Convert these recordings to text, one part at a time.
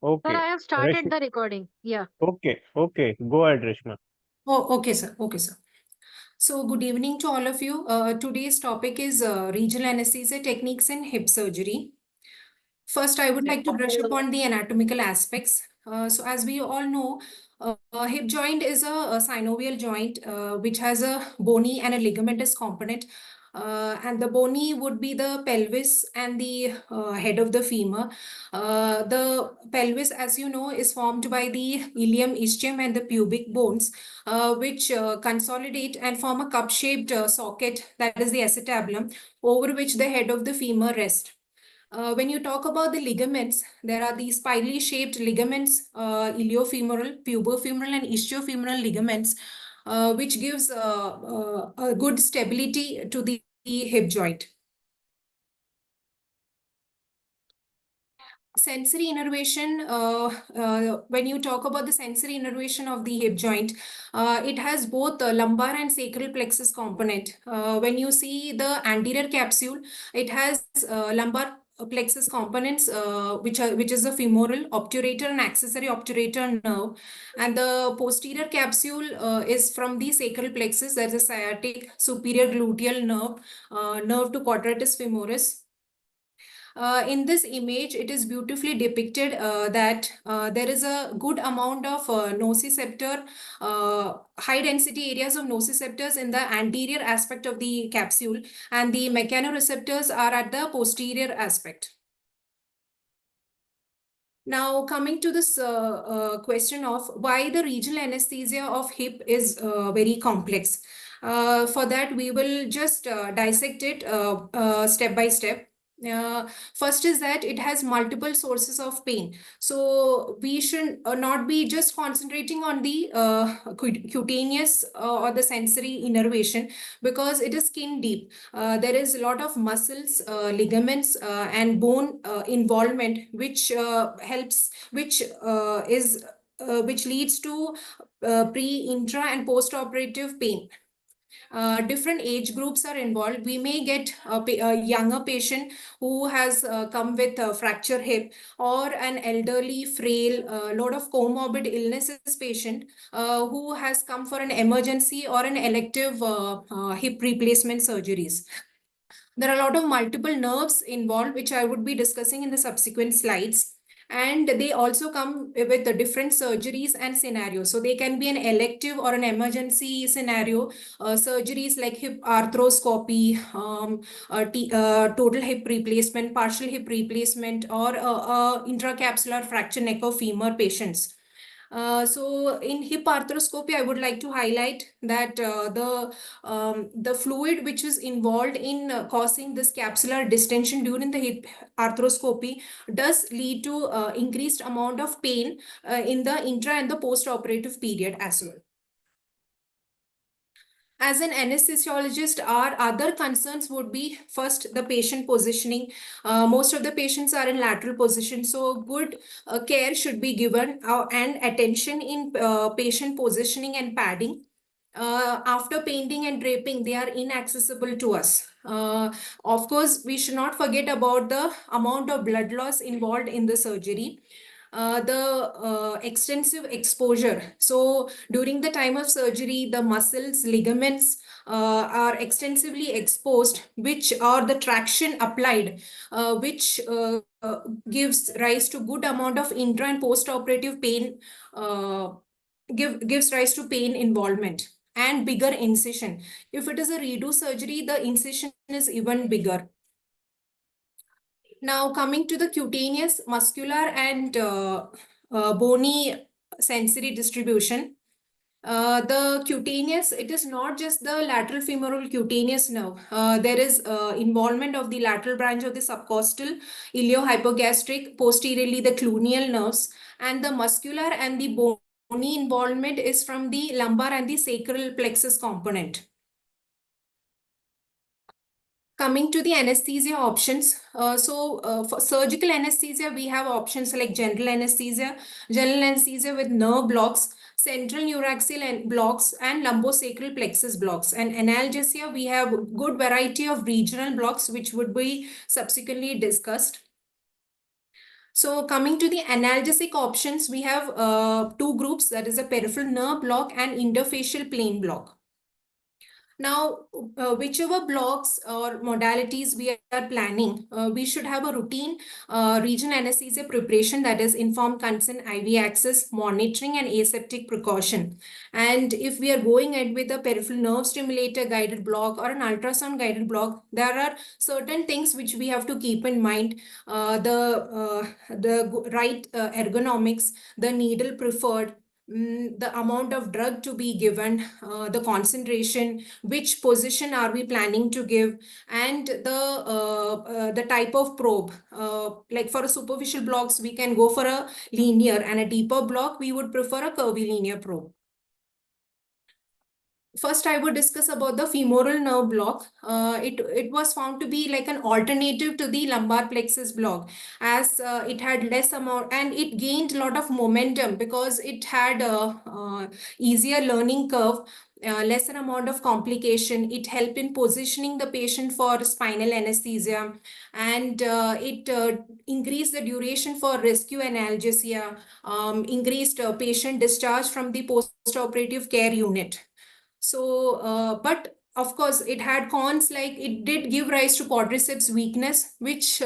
Sir, Okay. I have started Reshma. the recording. Yeah. Okay. Okay. Go ahead, Reshma. Oh, okay, sir. Okay, sir. So, good evening to all of you. Today's topic is regional anesthesia techniques in hip surgery. First, I would like to brush upon the anatomical aspects. So, as we all know, hip joint is a synovial joint which has a bony and a ligamentous component. And the bony would be the pelvis and the head of the femur. The pelvis, as you know, is formed by the ilium, ischium, and the pubic bones, which consolidate and form a cup-shaped socket, that is the acetabulum, over which the head of the femur rests. When you talk about the ligaments, there are these spirally shaped ligaments, iliofemoral, pubofemoral, and ischiofemoral ligaments, which gives a good stability to the hip joint. Sensory innervation, when you talk about the sensory innervation of the hip joint, it has both lumbar and sacral plexus component. When you see the anterior capsule, it has lumbar plexus components, which is the femoral, obturator, and accessory obturator nerve. And the posterior capsule is from the sacral plexus. There's a sciatic superior gluteal nerve to quadratus femoris. In this image, it is beautifully depicted that there is a good amount of nociceptor, high density areas of nociceptors in the anterior aspect of the capsule, and the mechanoreceptors are at the posterior aspect. Now, coming to this question of why the regional anesthesia of hip is very complex. For that, we will just dissect it step by step. First is that it has multiple sources of pain. So we should not be just concentrating on the cutaneous or the sensory innervation, because it is skin deep. There is a lot of muscles, ligaments, and bone involvement, which helps, which leads to pre, intra, and post-operative pain. Different age groups are involved. We may get a younger patient who has come with a fracture hip, or an elderly, frail, lot of comorbid illnesses patient who has come for an emergency or an elective hip replacement surgeries. There are a lot of multiple nerves involved, which I would be discussing in the subsequent slides. And they also come with the different surgeries and scenarios. So they can be an elective or an emergency scenario, surgeries like hip arthroscopy, total hip replacement, partial hip replacement, or intracapsular fracture neck or femur patients. So in hip arthroscopy, I would like to highlight that the fluid which is involved in causing this capsular distension during the hip arthroscopy does lead to increased amount of pain in the intra and the post-operative period as well. As an anesthesiologist, our other concerns would be first the patient positioning. Most of the patients are in lateral position, so good care should be given and attention in patient positioning and padding. After painting and draping, they are inaccessible to us. Of course, we should not forget about the amount of blood loss involved in the surgery. The extensive exposure. So during the time of surgery, the muscles, ligaments are extensively exposed, which are the traction applied, which gives rise to good amount of intra and post-operative pain, gives rise to pain involvement and bigger incision. If it is a redo surgery, the incision is even bigger. Now, coming to the cutaneous, muscular, and bony sensory distribution. The cutaneous, it is not just the lateral femoral cutaneous nerve. There is involvement of the lateral branch of the subcostal, iliohypogastric, posteriorly the cluneal nerves, and the muscular and the bony involvement is from the lumbar and the sacral plexus component. Coming to the anesthesia options, for surgical anesthesia, we have options like general anesthesia with nerve blocks, central neuraxial blocks, and lumbosacral plexus blocks. And analgesia, we have good variety of regional blocks, which would be subsequently discussed. So coming to the analgesic options, we have two groups, that is a peripheral nerve block and interfacial plane block. Now, whichever blocks or modalities we are planning, we should have a routine regional anesthesia preparation, that is informed consent, IV access, monitoring, and aseptic precaution. And if we are going ahead with a peripheral nerve stimulator guided block or an ultrasound guided block, there are certain things which we have to keep in mind. The right ergonomics, the needle preferred, the amount of drug to be given, the concentration, which position are we planning to give, and the type of probe. Like for a superficial blocks, we can go for a linear, and a deeper block, we would prefer a curvilinear probe. First, I would discuss about the femoral nerve block. It was found to be like an alternative to the lumbar plexus block, as it had less amount and it gained a lot of momentum because it had a easier learning curve, lesser amount of complication. It helped in positioning the patient for spinal anesthesia, and it increased the duration for rescue analgesia, increased patient discharge from the post-operative care unit. So, but of course, it had cons, like it did give rise to quadriceps weakness, which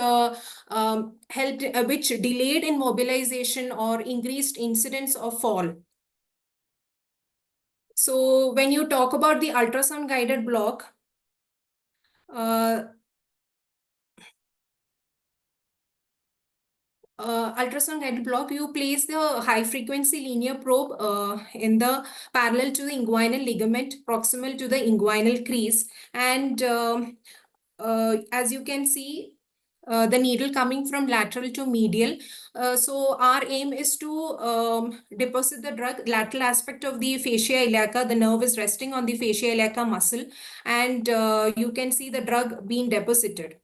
which delayed in mobilization or increased incidence of fall. So when you talk about the ultrasound guided block, ultrasound guided block, you place the high frequency linear probe in the parallel to the inguinal ligament, proximal to the inguinal crease, and as you can see, the needle coming from lateral to medial. So our aim is to deposit the drug lateral aspect of the fascia iliaca. The nerve is resting on the fascia iliaca muscle, and you can see the drug being deposited.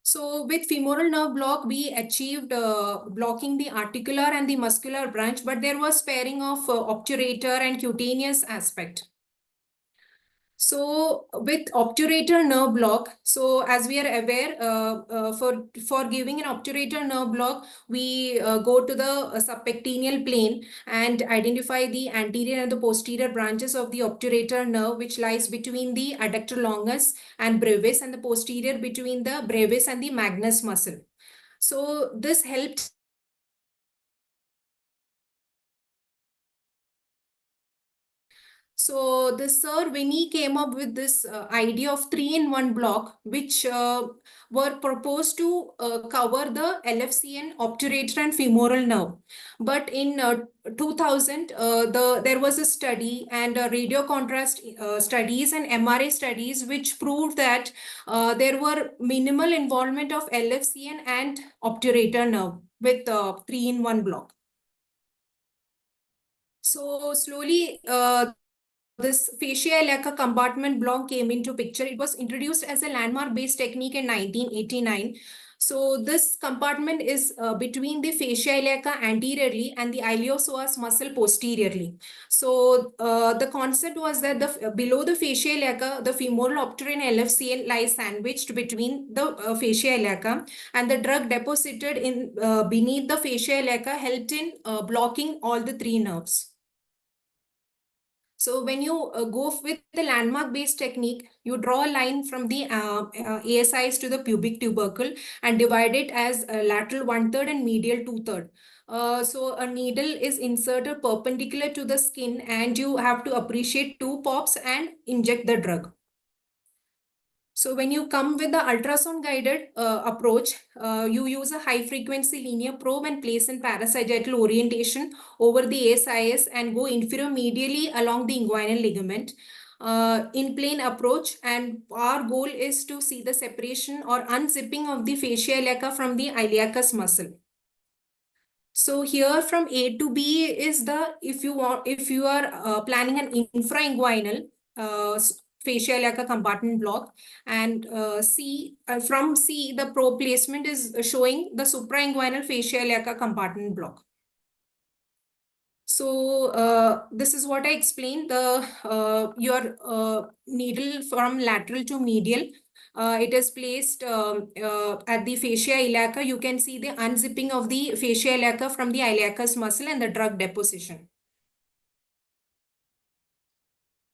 So with femoral nerve block, we achieved blocking the articular and the muscular branch, but there was sparing of obturator and cutaneous aspect. So with obturator nerve block, so as we are aware, for giving an obturator nerve block, we go to the subpectineal plane and identify the anterior and the posterior branches of the obturator nerve, which lies between the adductor longus and brevis, and the posterior between the brevis and the magnus muscle. So this helped. So this Sir Winnie came up with this idea of 3-in-1 block, which were proposed to cover the LFCN, obturator, and femoral nerve. But in 2000, there was a study and radio contrast studies and MRA studies which proved that there were minimal involvement of LFCN and obturator nerve with 3-in-1 block. So slowly, this fascia iliaca compartment block came into picture. It was introduced as a landmark-based technique in 1989. So this compartment is between the fascia iliaca anteriorly and the iliopsoas muscle posteriorly. So the concept was that below the fascia iliaca, the femoral obturator and LFCN lies sandwiched between the fascia iliaca, and the drug deposited in beneath the fascia iliaca helped in blocking all the three nerves. So when you go with the landmark-based technique, you draw a line from the ASIs to the pubic tubercle and divide it as lateral 1/3 and medial 2/3. So a needle is inserted perpendicular to the skin, and you have to appreciate 2 pops and inject the drug. So when you come with the ultrasound guided approach, you use a high frequency linear probe and place in parasagittal orientation over the ASIS and go inferior-medially along the inguinal ligament in plane approach. And our goal is to see the separation or unzipping of the fascia iliaca from the iliacus muscle. So here from A to B is the, if you are planning an infrainguinal fascia iliaca compartment block, and from C, the probe placement is showing the suprainguinal fascia iliaca compartment block. So this is what I explained, the your needle from lateral to medial. It is placed at the fascia iliaca. You can see the unzipping of the fascia iliaca from the iliacus muscle and the drug deposition.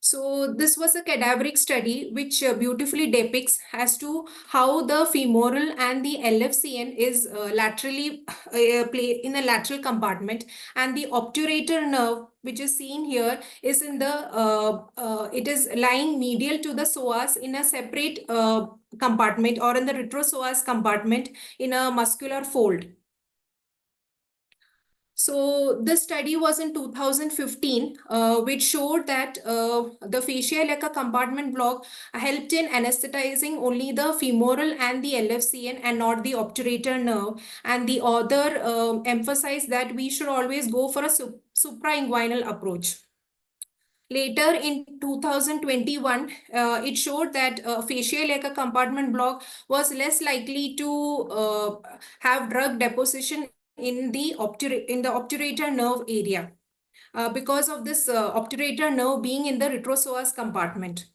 So this was a cadaveric study which beautifully depicts as to how the femoral and the LFCN is laterally play in a lateral compartment, and the obturator nerve, which is seen here, is in the it is lying medial to the psoas in a separate compartment, or in the retropsoas compartment in a muscular fold. So this study was in 2015, which showed that the fascia iliaca compartment block helped in anesthetizing only the femoral and the LFCN and not the obturator nerve. And the author emphasized that we should always go for a suprainguinal approach. Later in 2021, it showed that fascia iliaca compartment block was less likely to have drug deposition in the obturator nerve area because of this obturator nerve being in the retropsoas compartment.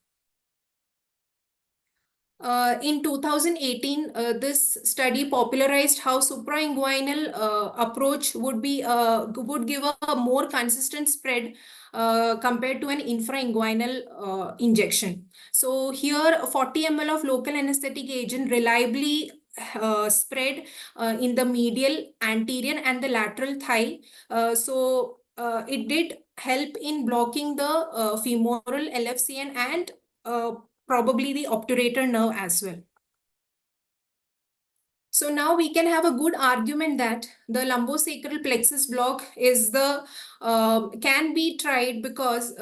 In 2018, this study popularized how suprainguinal approach would give a more consistent spread compared to an infrainguinal injection. So here 40 ml of local anesthetic agent reliably spread in the medial, anterior and the lateral thigh. It did help in blocking the femoral LFCN and probably the obturator nerve as well. So now we can have a good argument that the lumbosacral plexus block is the can be tried because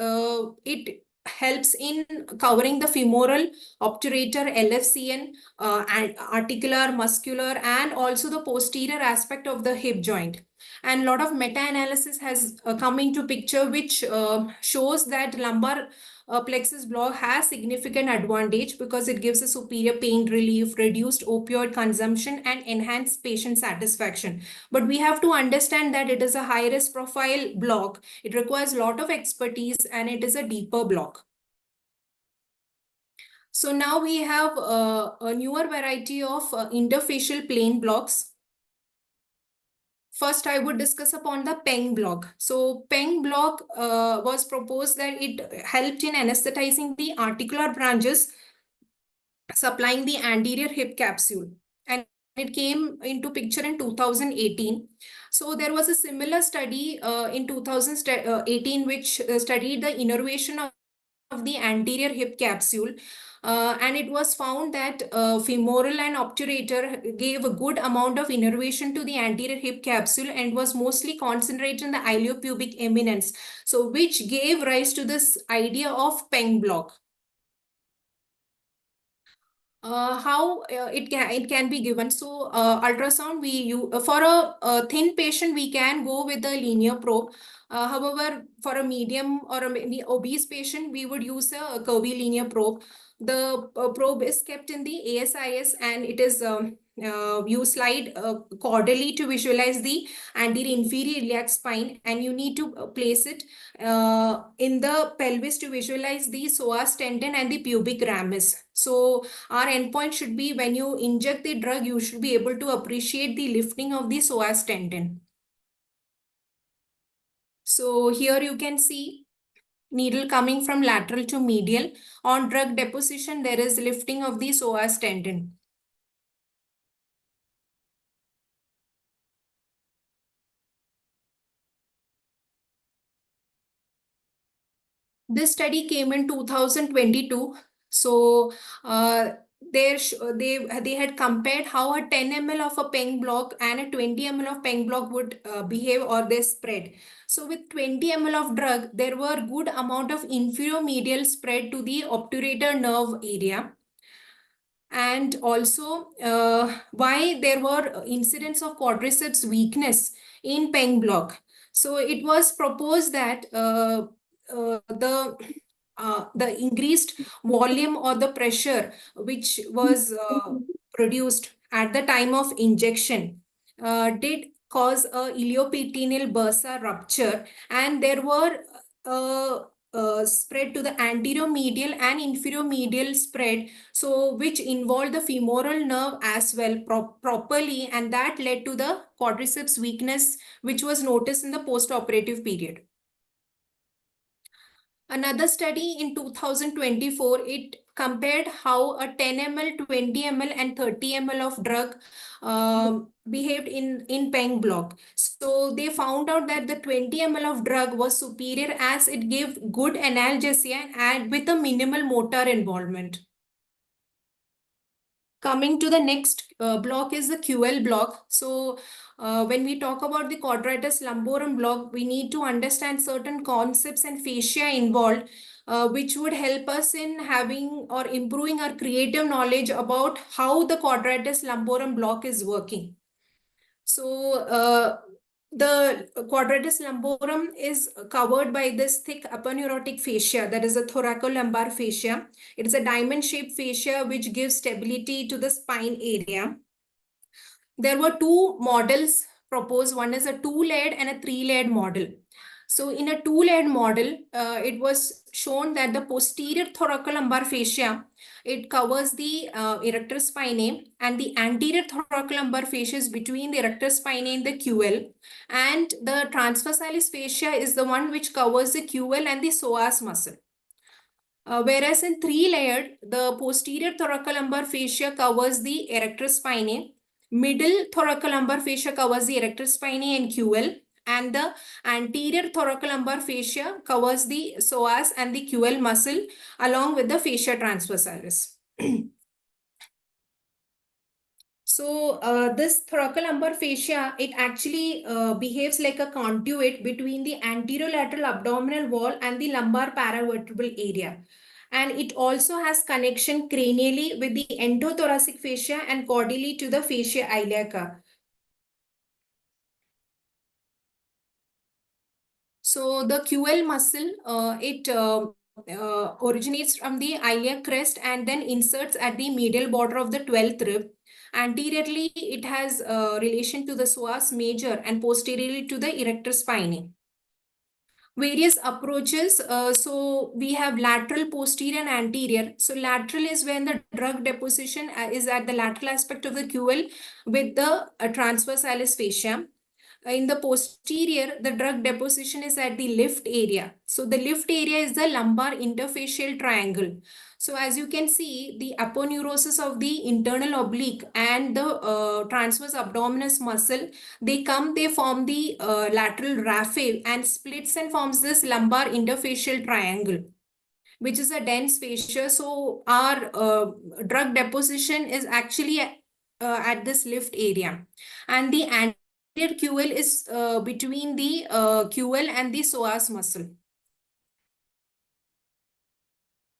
it helps in covering the femoral, obturator, LFCN, and articular, muscular, and also the posterior aspect of the hip joint. And a lot of meta-analysis has come into picture, which shows that lumbar plexus block has significant advantage because it gives a superior pain relief, reduced opioid consumption, and enhanced patient satisfaction. But we have to understand that it is a high-risk profile block. It requires a lot of expertise and it is a deeper block. So now we have a newer variety of interfacial plane blocks. First, I would discuss upon the PENG block. So PENG block was proposed that it helped in anesthetizing the articular branches supplying the anterior hip capsule. And it came into picture in 2018. So there was a similar study in 2018 which studied the innervation of the anterior hip capsule. And it was found that femoral and obturator gave a good amount of innervation to the anterior hip capsule and was mostly concentrated in the iliopubic eminence. So which gave rise to this idea of PENG block. How it can be given. So ultrasound for a thin patient we can go with the linear probe. However, for a medium or a maybe obese patient we would use a curvy linear probe. The probe is kept in the ASIS and it is you slide caudally to visualize the anterior inferior iliac spine, and you need to place it in the pelvis to visualize the psoas tendon and the pubic ramus. So our endpoint should be when you inject the drug, you should be able to appreciate the lifting of the psoas tendon. So here you can see needle coming from lateral to medial. On drug deposition, there is lifting of the psoas tendon. This study came in 2022. So they had compared how a 10 ml of a PENG block and a 20 ml of PENG block would behave or they spread. So with 20 ml of drug, there were good amount of inferior-medial spread to the obturator nerve area. And also why there were incidents of quadriceps weakness in PENG block. So it was proposed that the increased volume or the pressure which was produced at the time of injection did cause a ilioperitoneal bursa rupture, and there were spread to the anterior medial and inferior medial spread, so which involved the femoral nerve as well properly, and that led to the quadriceps weakness which was noticed in the post-operative period. Another study in 2024, it compared how a 10 ml, 20 ml and 30 ml of drug behaved in PENG block. So they found out that the 20 ml of drug was superior as it gave good analgesia and with a minimal motor involvement. Coming to the next block is the QL block. So when we talk about the quadratus lumborum block, we need to understand certain concepts and fascia involved, which would help us in having or improving our creative knowledge about how the quadratus lumborum block is working. So the quadratus lumborum is covered by this thick aponeurotic fascia, that is a thoracolumbar fascia. It is a diamond-shaped fascia which gives stability to the spine area. There were two models proposed. One is a 2-layered and a 3-layered model. So in a 2-layered model, it was shown that the posterior thoracolumbar fascia, it covers the erector spinae, and the anterior thoracolumbar fascia is between the erector spinae and the QL, and the transversalis fascia is the one which covers the QL and the psoas muscle. Whereas in 3-layered, the posterior thoracolumbar fascia covers the erector spinae, middle thoracolumbar fascia covers the erector spinae and QL, and the anterior thoracolumbar fascia covers the psoas and the QL muscle along with the fascia transversalis. So this thoracolumbar fascia, it actually behaves like a conduit between the anterolateral abdominal wall and the lumbar paravertebral area. And it also has connection cranially with the endothoracic fascia and caudally to the fascia iliaca. So the QL muscle, it originates from the iliac crest and then inserts at the medial border of the 12th rib. Anteriorly, it has relation to the psoas major and posteriorly to the erector spinae. Various approaches. So we have lateral, posterior, and anterior. So lateral is when the drug deposition is at the lateral aspect of the QL with the transversalis fascia. In the posterior, the drug deposition is at the lift area. So the lift area is the lumbar interfacial triangle. So as you can see, the aponeurosis of the internal oblique and the transverse abdominis muscle, they form the lateral raphe and splits and forms this lumbar interfacial triangle, which is a dense fascia. So our drug deposition is actually at this lift area. And the anterior QL is between the QL and the psoas muscle.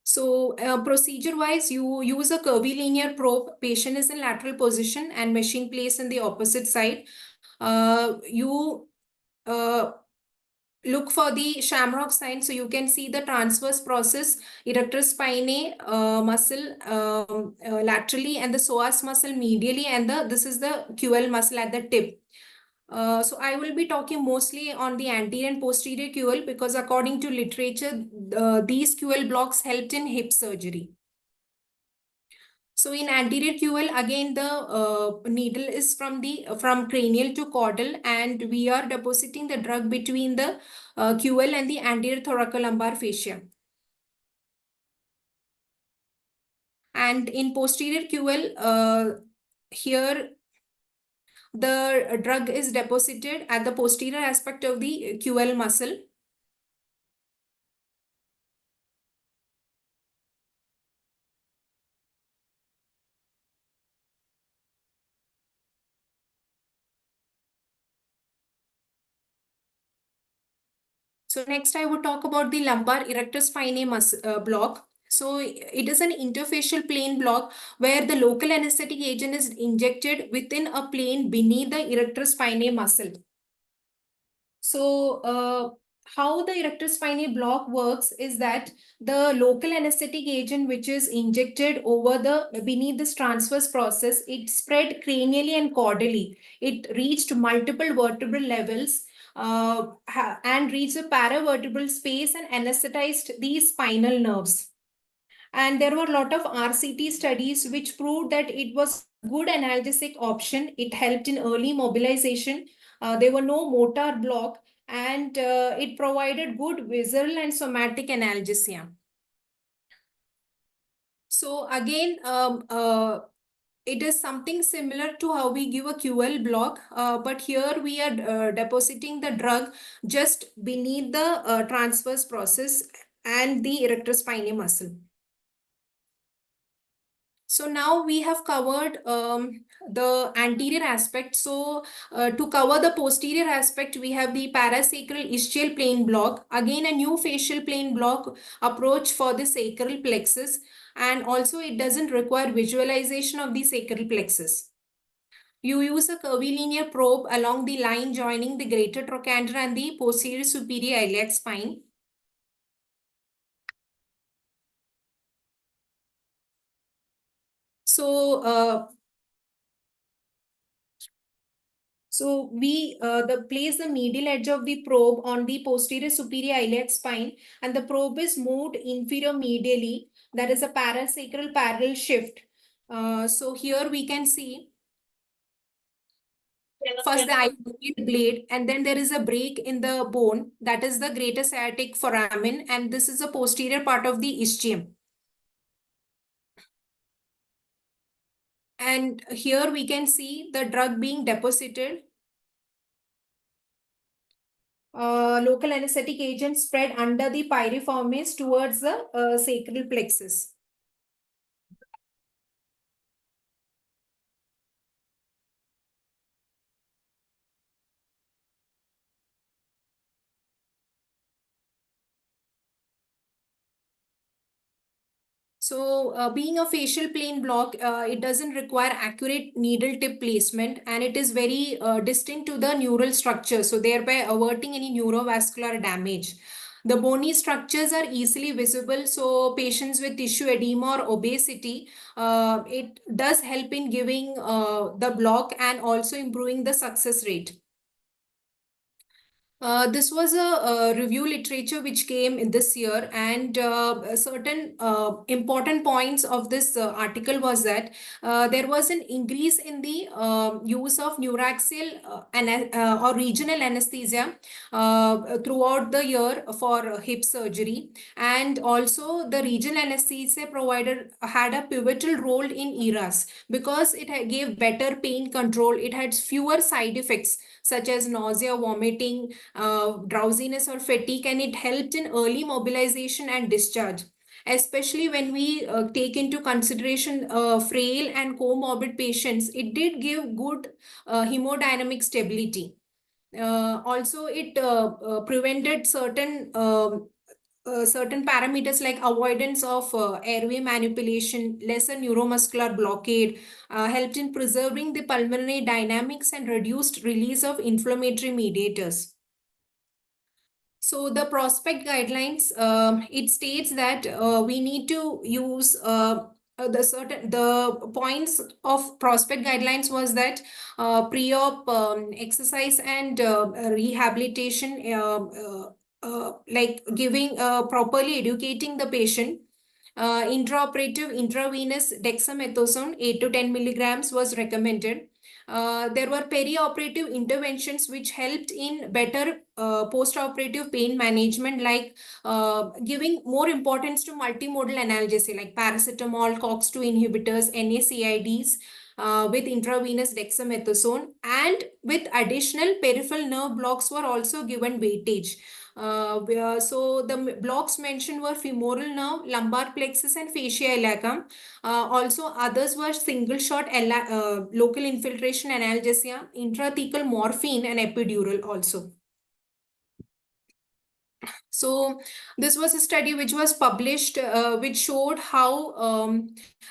So procedure-wise, you use a curvilinear probe. Patient is in lateral position and machine placed in the opposite side. You look for the shamrock sign. So you can see the transverse process, erector spinae muscle laterally and the psoas muscle medially, and this is the QL muscle at the tip. So I will be talking mostly on the anterior and posterior QL because according to literature, these QL blocks helped in hip surgery. So in anterior QL, again, the needle is from cranial to caudal, and we are depositing the drug between the QL and the anterior thoracolumbar fascia. And in posterior QL, here the drug is deposited at the posterior aspect of the QL muscle. So next I would talk about the lumbar erector spinae block. So it is an interfacial plane block where the local anesthetic agent is injected within a plane beneath the erector spinae muscle. So how the erector spinae block works is that the local anesthetic agent which is injected over beneath this transverse process, it spread cranially and caudally. It reached multiple vertebral levels and reached the paravertebral space and anesthetized the spinal nerves. And there were a lot of RCT studies which proved that it was a good analgesic option. It helped in early mobilization. There were no motor block, and it provided good visceral and somatic analgesia. So again, it is something similar to how we give a QL block, but here we are depositing the drug just beneath the transverse process and the erectospinae muscle. So now we have covered the anterior aspect. So to cover the posterior aspect, we have the parasacral ischial plane block. Again, a new facial plane block approach for the sacral plexus. And also it doesn't require visualization of the sacral plexus. You use a curvilinear probe along the line joining the greater trochanter and the posterior superior iliac spine. So we place the medial edge of the probe on the posterior superior iliac spine, and the probe is moved inferior medially. That is a parasacral parallel shift. So here we can see first the iliac blade, and then there is a break in the bone. That is the greater sciatic foramen, and this is the posterior part of the ischium. And here we can see the drug being deposited. Local anesthetic agent spread under the piriformis towards the sacral plexus. So being a facial plane block, it doesn't require accurate needle tip placement, and it is very distinct to the neural structure, so thereby averting any neurovascular damage. The bony structures are easily visible, so patients with tissue edema or obesity, it does help in giving the block and also improving the success rate. This was a review literature which came in this year, and certain important points of this article was that there was an increase in the use of neuraxial or regional anesthesia throughout the year for hip surgery, and also the regional anesthesia provider had a pivotal role in ERAS because it gave better pain control. It had fewer side effects such as nausea, vomiting, drowsiness or fatigue, and it helped in early mobilization and discharge, especially when we take into consideration frail and comorbid patients. It did give good hemodynamic stability. Also, it prevented certain parameters like avoidance of airway manipulation, lesser neuromuscular blockade, helped in preserving the pulmonary dynamics and reduced release of inflammatory mediators. So the prospect guidelines, it states that we need to use the points of prospect guidelines was that pre-op exercise and rehabilitation, like giving properly educating the patient. Intraoperative intravenous dexamethasone 8 to 10 milligrams was recommended. There were perioperative interventions which helped in better post-operative pain management, like giving more importance to multimodal analgesia like paracetamol, COX-2 inhibitors, NSAIDs with intravenous dexamethasone, and with additional peripheral nerve blocks were also given weightage. So the blocks mentioned were femoral nerve, lumbar plexus, and fascia iliacum. Also, others were single shot local infiltration analgesia, intrathecal morphine, and epidural also. So this was a study which was published, which showed how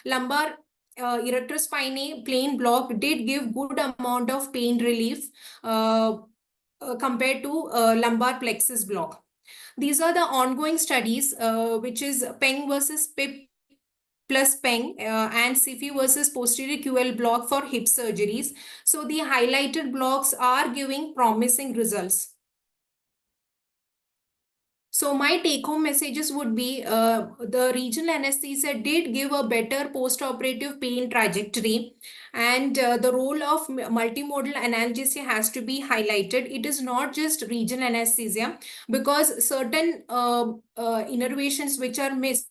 lumbar erectospinae plane block did give good amount of pain relief compared to lumbar plexus block. These are the ongoing studies, which is PENG versus PIP plus PENG and SIFI versus posterior QL block for hip surgeries. So the highlighted blocks are giving promising results. So my take-home messages would be the regional anesthesia did give a better post-operative pain trajectory, and the role of multimodal analgesia has to be highlighted. It is not just regional anesthesia, because certain innervations which are missed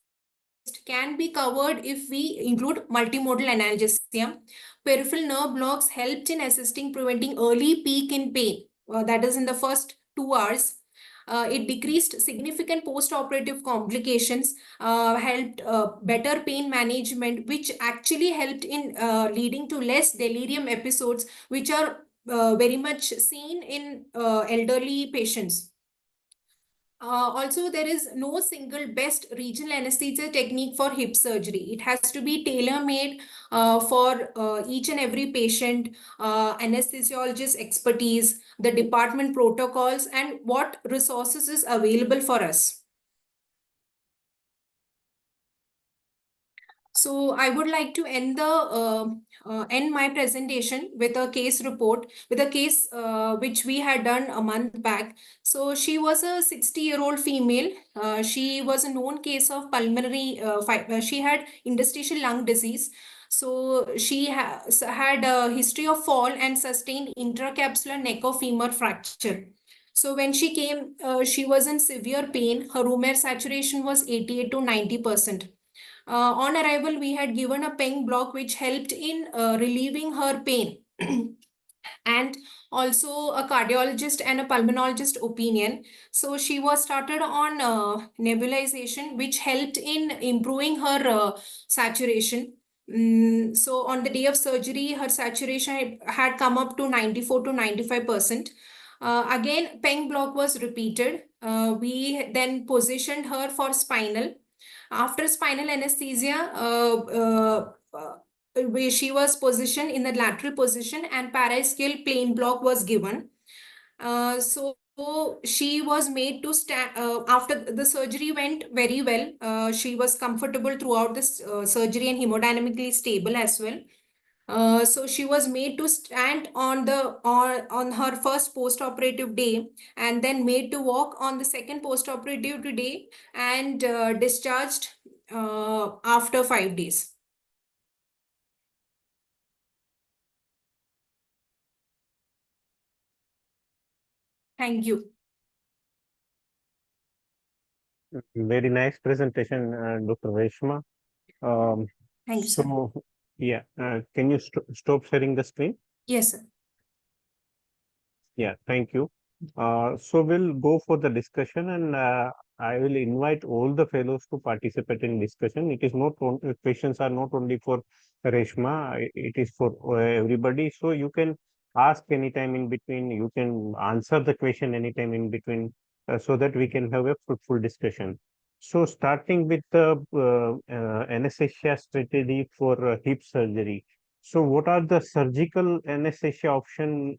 can be covered if we include multimodal analgesia. Peripheral nerve blocks helped in assisting preventing early peak in pain, that is in the first 2 hours. It decreased significant post-operative complications, helped better pain management, which actually helped in leading to less delirium episodes, which are very much seen in elderly patients. Also, there is no single best regional anesthesia technique for hip surgery. It has to be tailor-made for each and every patient, anesthesiologist expertise, the department protocols, and what resources is available for us. So I would like to end my presentation with a case report, with a case which we had done a month back. So she was a 60-year-old female. She was a known case of pulmonary. She had interstitial lung disease. So she had a history of fall and sustained intracapsular neck of femur fracture. So when she came, she was in severe pain. Her room air saturation was 88 to 90%. On arrival, we had given a PENG block which helped in relieving her pain. And also a cardiologist and a pulmonologist opinion. So she was started on nebulization, which helped in improving her saturation. So on the day of surgery, her saturation had come up to 94 to 95%. Again, PENG block was repeated. We then positioned her for spinal. After spinal anesthesia, where she was positioned in the lateral position and paraischial plain block was given. So she was made to stand. After the surgery went very well, she was comfortable throughout this surgery and hemodynamically stable as well. So she was made to stand on her first post-operative day, and then made to walk on the second post-operative day, and discharged after 5 days. Thank you. Very nice presentation, Dr. Reshma. Thank you, sir. So, yeah, can you stop sharing the screen? Yes, sir. Yeah, thank you. So we'll go for the discussion, and I will invite all the fellows to participate in discussion. It is not questions are not only for Reshma, it is for everybody. So you can ask anytime in between. You can answer the question anytime in between, so that we can have a fruitful discussion. So starting with the anesthesia strategy for hip surgery. So what are the surgical anesthesia option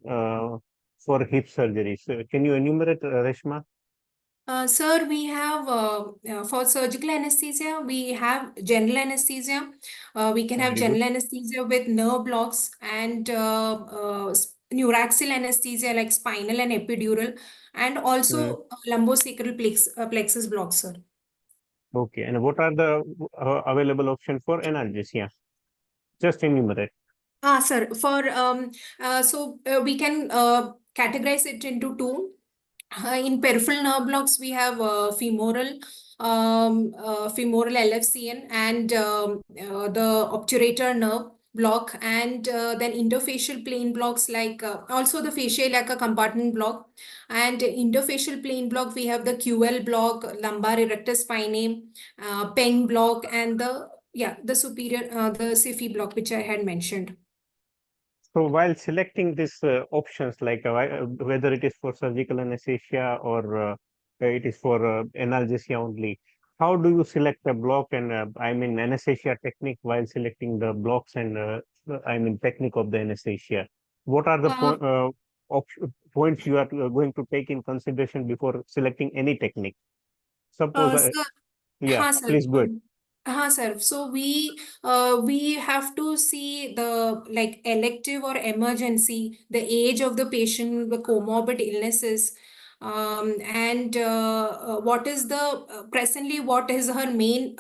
for hip surgery? So can you enumerate, Reshma? Sir, we have for surgical anesthesia, we have general anesthesia. We can have Very good. general anesthesia with nerve blocks, and neuraxial anesthesia like spinal and epidural, and Mm, also lumbosacral plexus blocks, sir. okay. And what are the available option for analgesia? Just enumerate. Sir, for we can categorize it into two. In peripheral nerve blocks, we have femoral LFCN, and the obturator nerve block, and then interfacial plane blocks like also the fascial compartment block, and interfacial plane block we have the QL block, lumbar erector spinae, PENG block, and the superior the SIFI block which I had mentioned. So while selecting these options, like whether it is for surgical anesthesia or it is for analgesia only, how do you select a block and I mean anesthesia technique while selecting the blocks and I mean technique of the anesthesia? What are the Uh, points you are going to take in consideration before selecting any technique? Suppose, Sir, yeah, sir. please go ahead. Sir. So we have to see the elective or emergency, the age of the patient, the comorbid illnesses, And what is the presently what is her main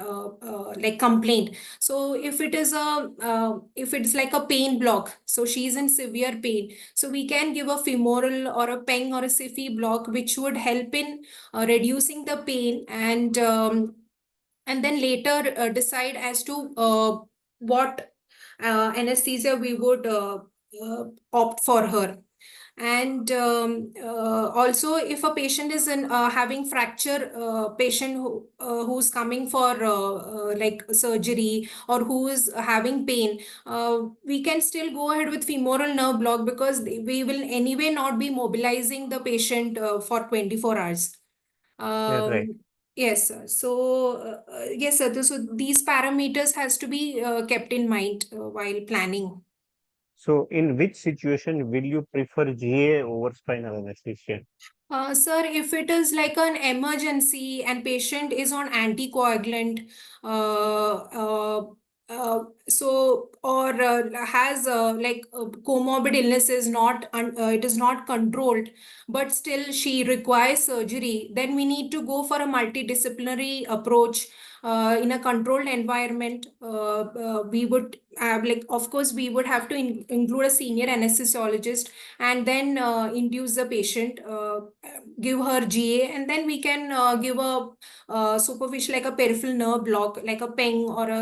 like complaint. So if it's like a pain block, so she's in severe pain, so we can give a femoral or a peng or a SIFI block, which would help in reducing the pain, and then later decide as to what anesthesia we would opt for her. And also, if a patient is in having fracture, patient who's coming for like surgery, or who is having pain, we can still go ahead with femoral nerve block, because we will anyway not be mobilizing the patient for 24 hours. Yeah, right. Yes, sir. So, yes, sir. So these parameters has to be kept in mind while planning. So in which situation will you prefer GA over spinal anesthesia? Sir, if it is like an emergency and patient is on anticoagulant, uh, uh, so or has like comorbid illness is not it is not controlled, but still she requires surgery, then we need to go for a multidisciplinary approach. In a controlled environment, we would have, like, of course, we would have to include a senior anesthesiologist, and then induce the patient, give her GA, and then we can give a superficial, like a peripheral nerve block, like a PENG or a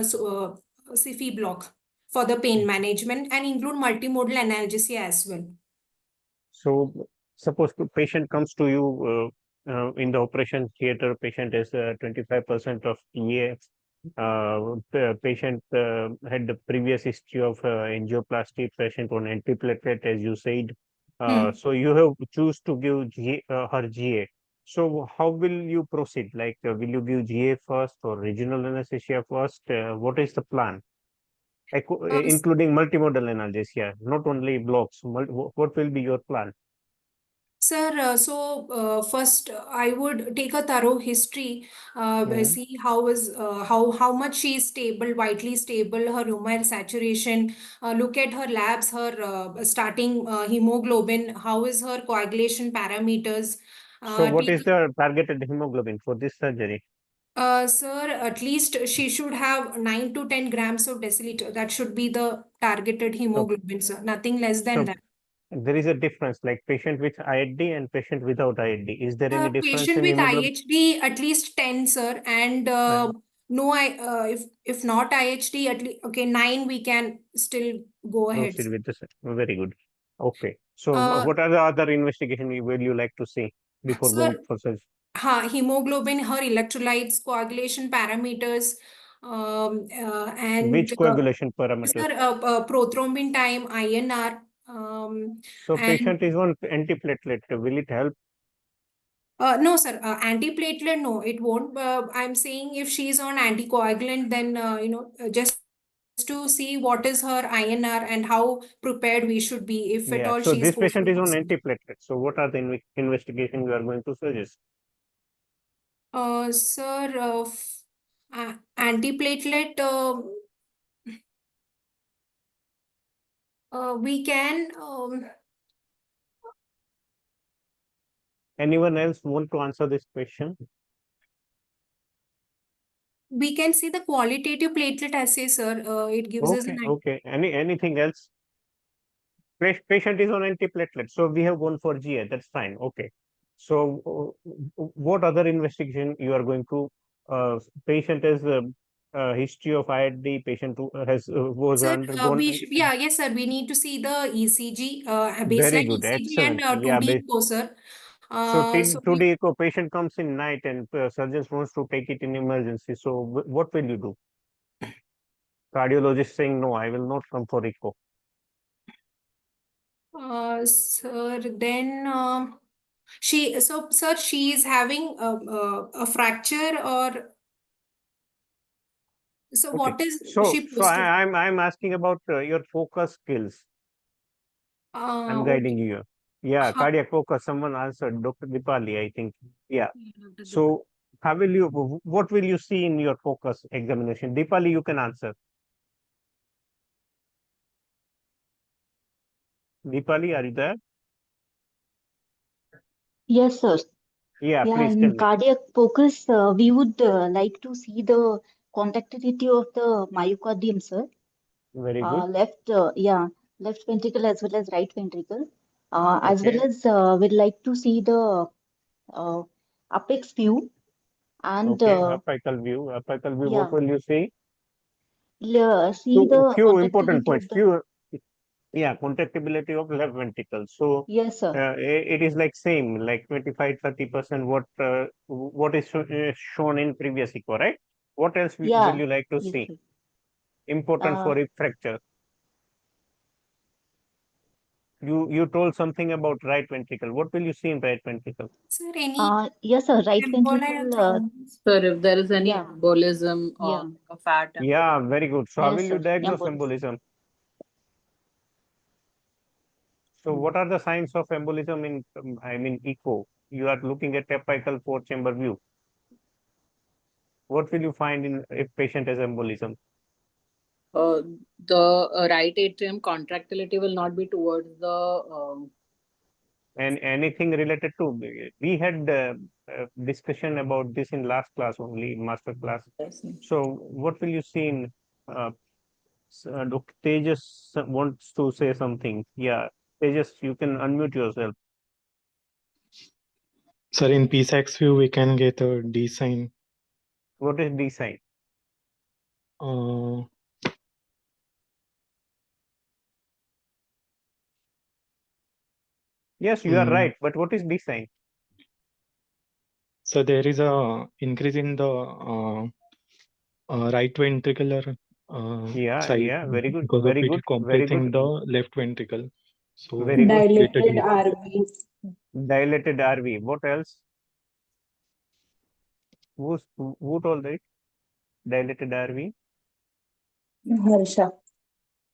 SIFI block for the pain management, and include multimodal analgesia as well. So suppose the patient comes to you in the operation theater, patient has 25% of EA. The patient had the previous history of angioplasty, patient on antiplatelet, as you said. Hmm. So you have choose to give her GA. So how will you proceed? Like, will you give GA first or regional anesthesia first? What is the plan? Including multimodal analgesia, not only blocks. What will be your plan? Sir, so first I would take a thorough history, Mhm. see how much she is stable, vitally stable, her urinary saturation, look at her labs, her starting hemoglobin, how is her coagulation parameters. So what Take is the targeted hemoglobin for this surgery? Sir, at least she should have 9 to 10 grams of deciliter. That should be the targeted So, hemoglobin, sir. Nothing less than so that. there is a difference, like patient with IHD and patient without IHD. Is there any difference Patient in with hemoglobin? IHD at least 10, sir, and Uh, no, if not IHD, at least okay, 9 we can still go ahead, Proceed sir. with this. Very good. Okay. So Uh, what are the other investigation will you like to see before going Sir, for surgery? hemoglobin, her electrolytes, coagulation parameters, and Which coagulation parameters? sir, prothrombin time, INR, So and patient is on antiplatelet. Will it help? no, sir, antiplatelet, no, it won't. I'm saying if she's on anticoagulant, then just to see what is her INR and how prepared we should be if at Yeah. all So she's this patient posting is on positive. antiplatelet. So what are the investigation you are going to suggest? Sir, antiplatelet, we can Anyone else want to answer this question? see the qualitative platelet assay, sir. It gives us an Okay, okay. Anything else? Patient is on antiplatelet, so we have gone for GA. That's fine. Okay. So, what other investigation you are going to? Patient has a history of IHD. Patient who has was Sir, undergone. yeah, yes, sir. We need to see the ECG, Very baseline good, ECG and excellent. Yeah, 2D echo, sir. so So today, if a patient comes in night and surgeons wants to take it in emergency, so what will you do? Cardiologist saying no, I will not come for echo. sir, then sir, she is having a fracture, or so Okay. what is So she posted? I'm asking about your focus skills. I'm guiding Okay. you. Yeah, Huh. cardiac focus. Someone answered, Dr. Dipali, I think. Yeah. Yeah, Dr. Deepak. So how will you? What will you see in your focus examination? Dipali, you can answer. Dipali, are you there? Yes, sir. Yeah, Yeah, please tell in me. cardiac focus, we would like to see the contractility of the myocardium, sir. Very good. Left ventricle as well as right ventricle. As well Okay. as we'd like to see the uh, apex view and Okay. Apical view. What yeah, will you see? see the Few important contractility points. of the Few. Yeah, contractibility of left ventricle. So yes, sir. it is like same, like 25-30%. What is shown in previous echo, right? What else will Yeah, you like to yes, see? sir. Important Uh, for hip fracture. You told something about right ventricle. What will you see in right ventricle? Sir, any yes, sir. Right emboli or ventricle. thrombus? Sir, if there is any Yeah, embolism or yeah, a fat Yeah, embolism. very good. So how will yes, you sir. diagnose Embolism. embolism? So Mm. what are the signs of embolism in, echo? You are looking at apical four-chamber view. What will you find in if patient has embolism? Uh, the right atrium contractility will not be towards the And anything related to, we had discussion about this in last class only, master class. yes. So what will you see in, uh, Dr. Tejas wants to say something. Yeah, Tejas, you can unmute yourself. Sir, in PSAX view, we can get a D sign. What is D sign? Uh, Yes, you are mm, right. But what is D sign? so there is a increase in the right ventricular size Yeah, very good, because of very which good, very good, compressing the left ventricle. So very good. get a Dilated D. RV. Dilated RV. What else? Who told it? Dilated RV? Harsha.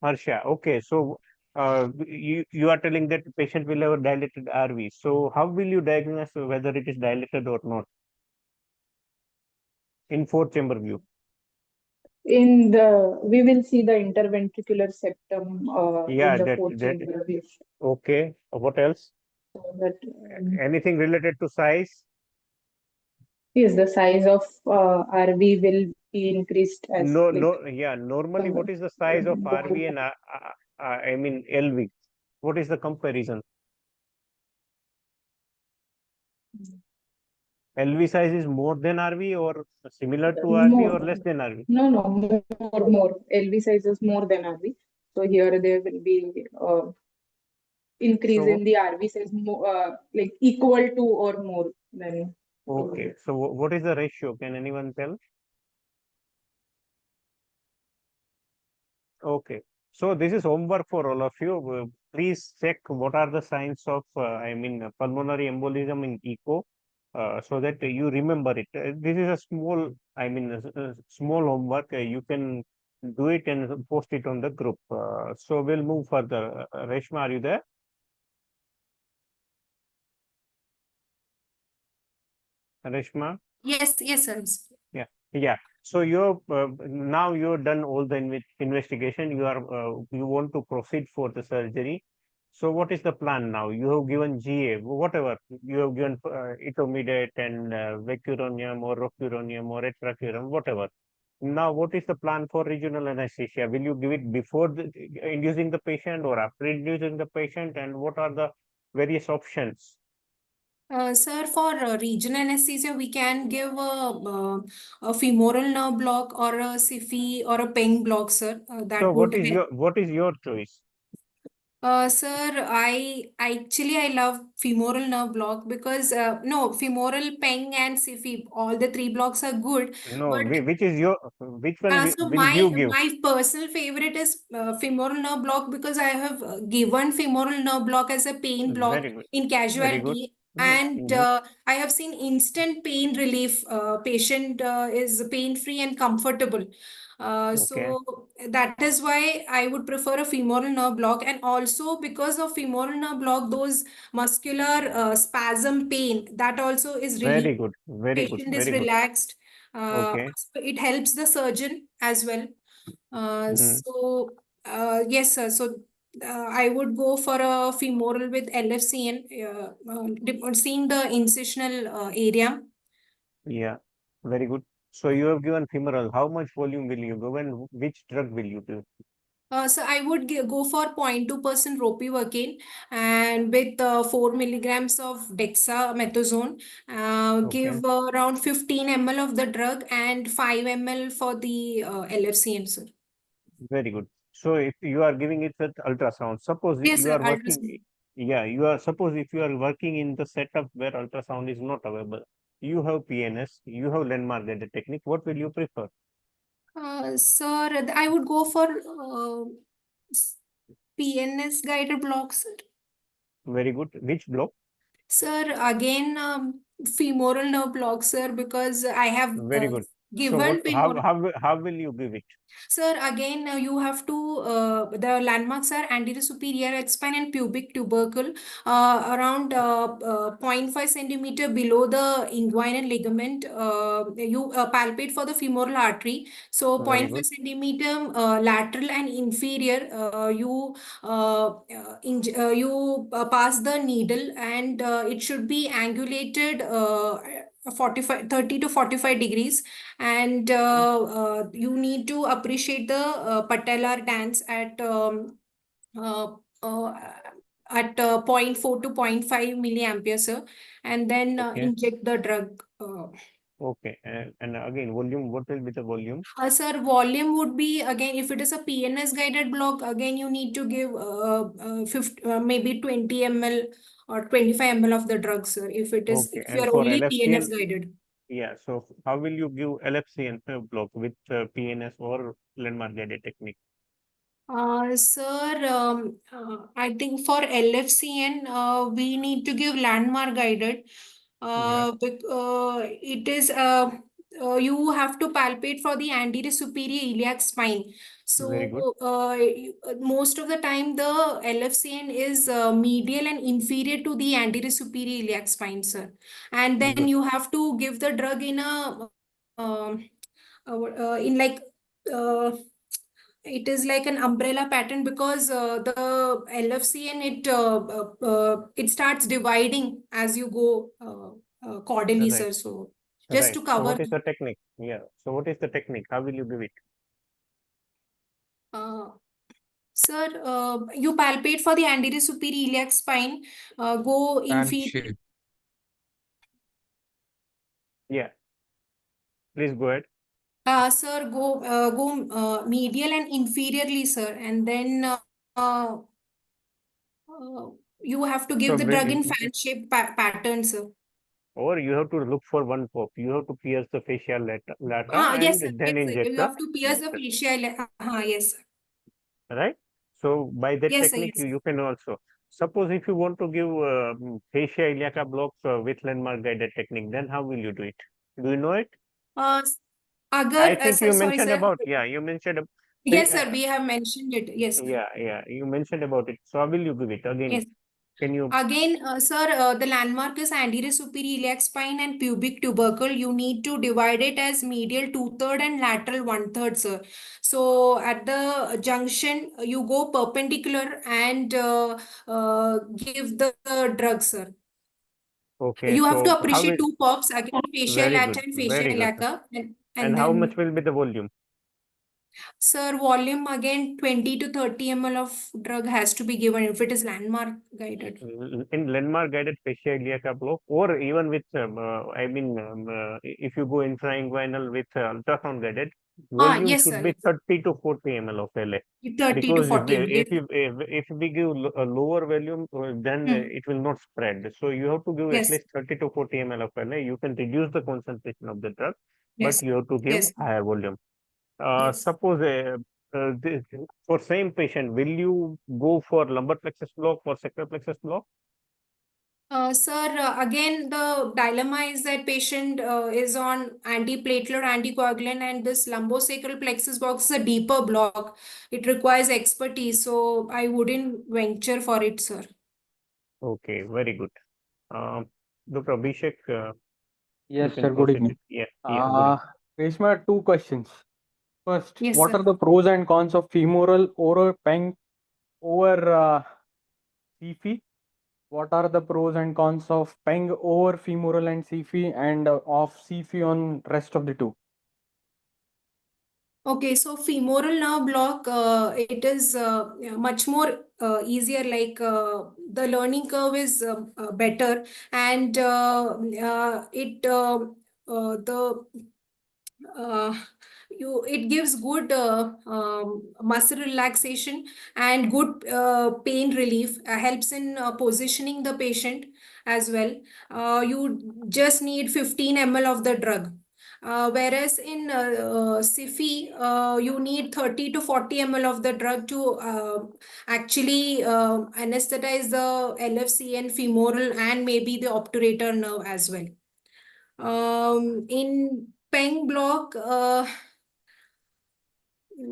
Harsha. Okay, so you are telling that the patient will have a dilated RV. So how will you diagnose whether it is dilated or not in four-chamber view? We will see the interventricular septum in Yeah, the that fourth that chamber view. okay. What else? So that Anything related to size? yes, the size of RV will be increased as No, like no. Yeah, normally, some what is the size of RV bone. and LV? What is the comparison? LV size is more than RV or similar to RV or More. less than RV? No, more. LV size is more than RV. So here there will be increase So, in the RV size more, like equal to or more than okay. So, what is the ratio? Can anyone tell? Okay. So, this is homework for all of you. Please check what are the signs of, pulmonary embolism in echo, so that you remember it. This is a small, small homework. You can do it and post it on the group. So, we'll move further. Reshma, are you there? Reshma? Yes, yes, sir. Yeah, yeah. So now you've done all the investigation. You want to proceed for the surgery. So what is the plan now? You have given GA, whatever you have given etomidate and vecuronium or rocuronium or etracuram, whatever. Now, what is the plan for regional anesthesia? Will you give it before inducing the patient or after inducing the patient? And what are the various options? Sir, for regional anesthesia, we can give a femoral nerve block or a SIFI or a PENG block, sir. So That would help. what is your choice? Sir, I love femoral nerve block because no, femoral, PENG, and SIFI, all the three blocks are good. No, But which one so will my you give? my personal favorite is femoral nerve block because I have given femoral nerve block as a pain block Very good. in Very good. casualty, and Mhm. I have seen instant pain relief. Patient is pain free and comfortable. Okay. So that is why I would prefer a femoral nerve block, and also because of femoral nerve block, those muscular spasm pain that also is Very relieved. good. Very good. Patient is Very good. relaxed. Okay. It helps the surgeon as well. Mm. So yes, sir. So I would go for a femoral with LFCN, seeing the incisional area. Yeah, very good. So you have given femoral. How much volume will you go and which drug will you do? So I would go for 0.2% ropivacaine and with 4 milligrams of dexamethasone, Okay, give around 15 ml of the drug and 5 ml for the LFCN, sir. very good. So if you are giving it with ultrasound, suppose Yes, you sir. are working, Ultrasound. yeah, you are, suppose if you are working in the setup where ultrasound is not available, you have PNS, you have landmark guided technique, what will you prefer? Sir, I would go for PNS guided block, sir. Very good. Which block? Sir, again, femoral nerve block, sir, because I have Very good. So given femoral. how will you give it? Sir, again, you have to, the landmarks are anterior superior H spine and pubic tubercle, around 0.5 centimeter below the inguinal ligament. You palpate for the femoral artery. So Very 0.5 good. centimeter lateral and inferior, you pass the needle and it should be angulated 30 to 45 degrees, and you need to appreciate the patellar dance uh, uh, at 0.4 to 0.5 milliamperes, sir, and then Okay. inject the drug. Okay. And again, volume, what will be the volume? Sir, volume would be, again, if it is a PNS guided block, again, you need to give maybe 20 ml or 25 ml of the drug, sir, if it is, Okay. if you And are for only LFCN, PNS guided. yeah. So how will you give LFCN block with PNS or landmark guided technique? Sir, I think for LFCN, we need to give landmark guided. Yeah. It is you have to palpate for the anterior superior iliac spine. Very good. So most of the time the LFCN is medial and inferior to the anterior superior iliac spine, sir. And then Good. you have to give the drug in a in like uh, it is like an umbrella pattern, because the LFCN it starts dividing as you go caudally, Right. sir. So just Right. to So cover. what is the technique? Yeah. So what is the technique? How will you give it? Uh, Sir, you palpate for the anterior superior iliac spine. Go inferior. Yeah. Please go ahead. Sir, go medial and inferiorly, sir, and then uh, you have to So give the drug in fan shape pattern, sir. or you have to look for one pop. You have to pierce the facial lata Yes, sir. and then Yes, sir. inject You the have to pierce the lateral, fascia. Yes, sir. right? So by that Yes, sir. technique, Yes. you can also suppose if you want to give fascia iliaca block with landmark guided technique, then how will you do it? Do you know it? Uh, I Agar, think sir, you sorry, mentioned sir. about, yeah, you mentioned, Yes, sir. We have mentioned it. Yes, sir. yeah, you mentioned about it. So how will you give it again? Yes. Can you? Again, sir, the landmark is anterior superior iliac spine and pubic tubercle. You need to divide it as medial 2/3 and lateral 1/3, sir. So at the junction, you go perpendicular and give the drug, sir. Okay, You have to so how appreciate will? two pops, again, facial Very lata good, and facial very good. iliaca, And and how much then, will be the volume? sir, volume again 20 to 30 ml of drug has to be given if it is landmark guided. In landmark guided fascia iliaca block, or even with, if you go infrainguinal with ultrasound guided, volume Yes, should sir. be Yes. 30 to 40 ml of LA. 30 to Because 40 ml. Yes. if we give a lower volume, then it will not spread. So you have to give at Yes. least 30 to 40 ml of LA. You can reduce the concentration of the drug, but Yes. you have to give Yes. higher volume. Yes. Suppose for same patient, will you go for lumbar plexus block or sacral plexus block? Sir, again, the dilemma is that patient is on antiplatelet, anticoagulant, and this lumbosacral plexus box is a deeper block. It requires expertise, so I wouldn't venture for it, sir. Okay, very good. Dr. Abhishek, you Yes, can sir. Good proceed. evening. Yeah, good evening. Reshma, two questions. First, Yes, what sir. are the pros and cons of femoral ORA over CFI? What are the pros and cons of PENG over femoral and CFI, and of CFI on rest of the two? Okay, so femoral nerve block, it is much more easier, like the learning curve is better, and the uh, it gives good muscle relaxation and good pain relief, helps in positioning the patient as well. You just need 15 ml of the drug. Whereas in SIFI, you need 30 to 40 ml of the drug to actually anesthetize the LFC and femoral and maybe the obturator nerve as well. In PENG block,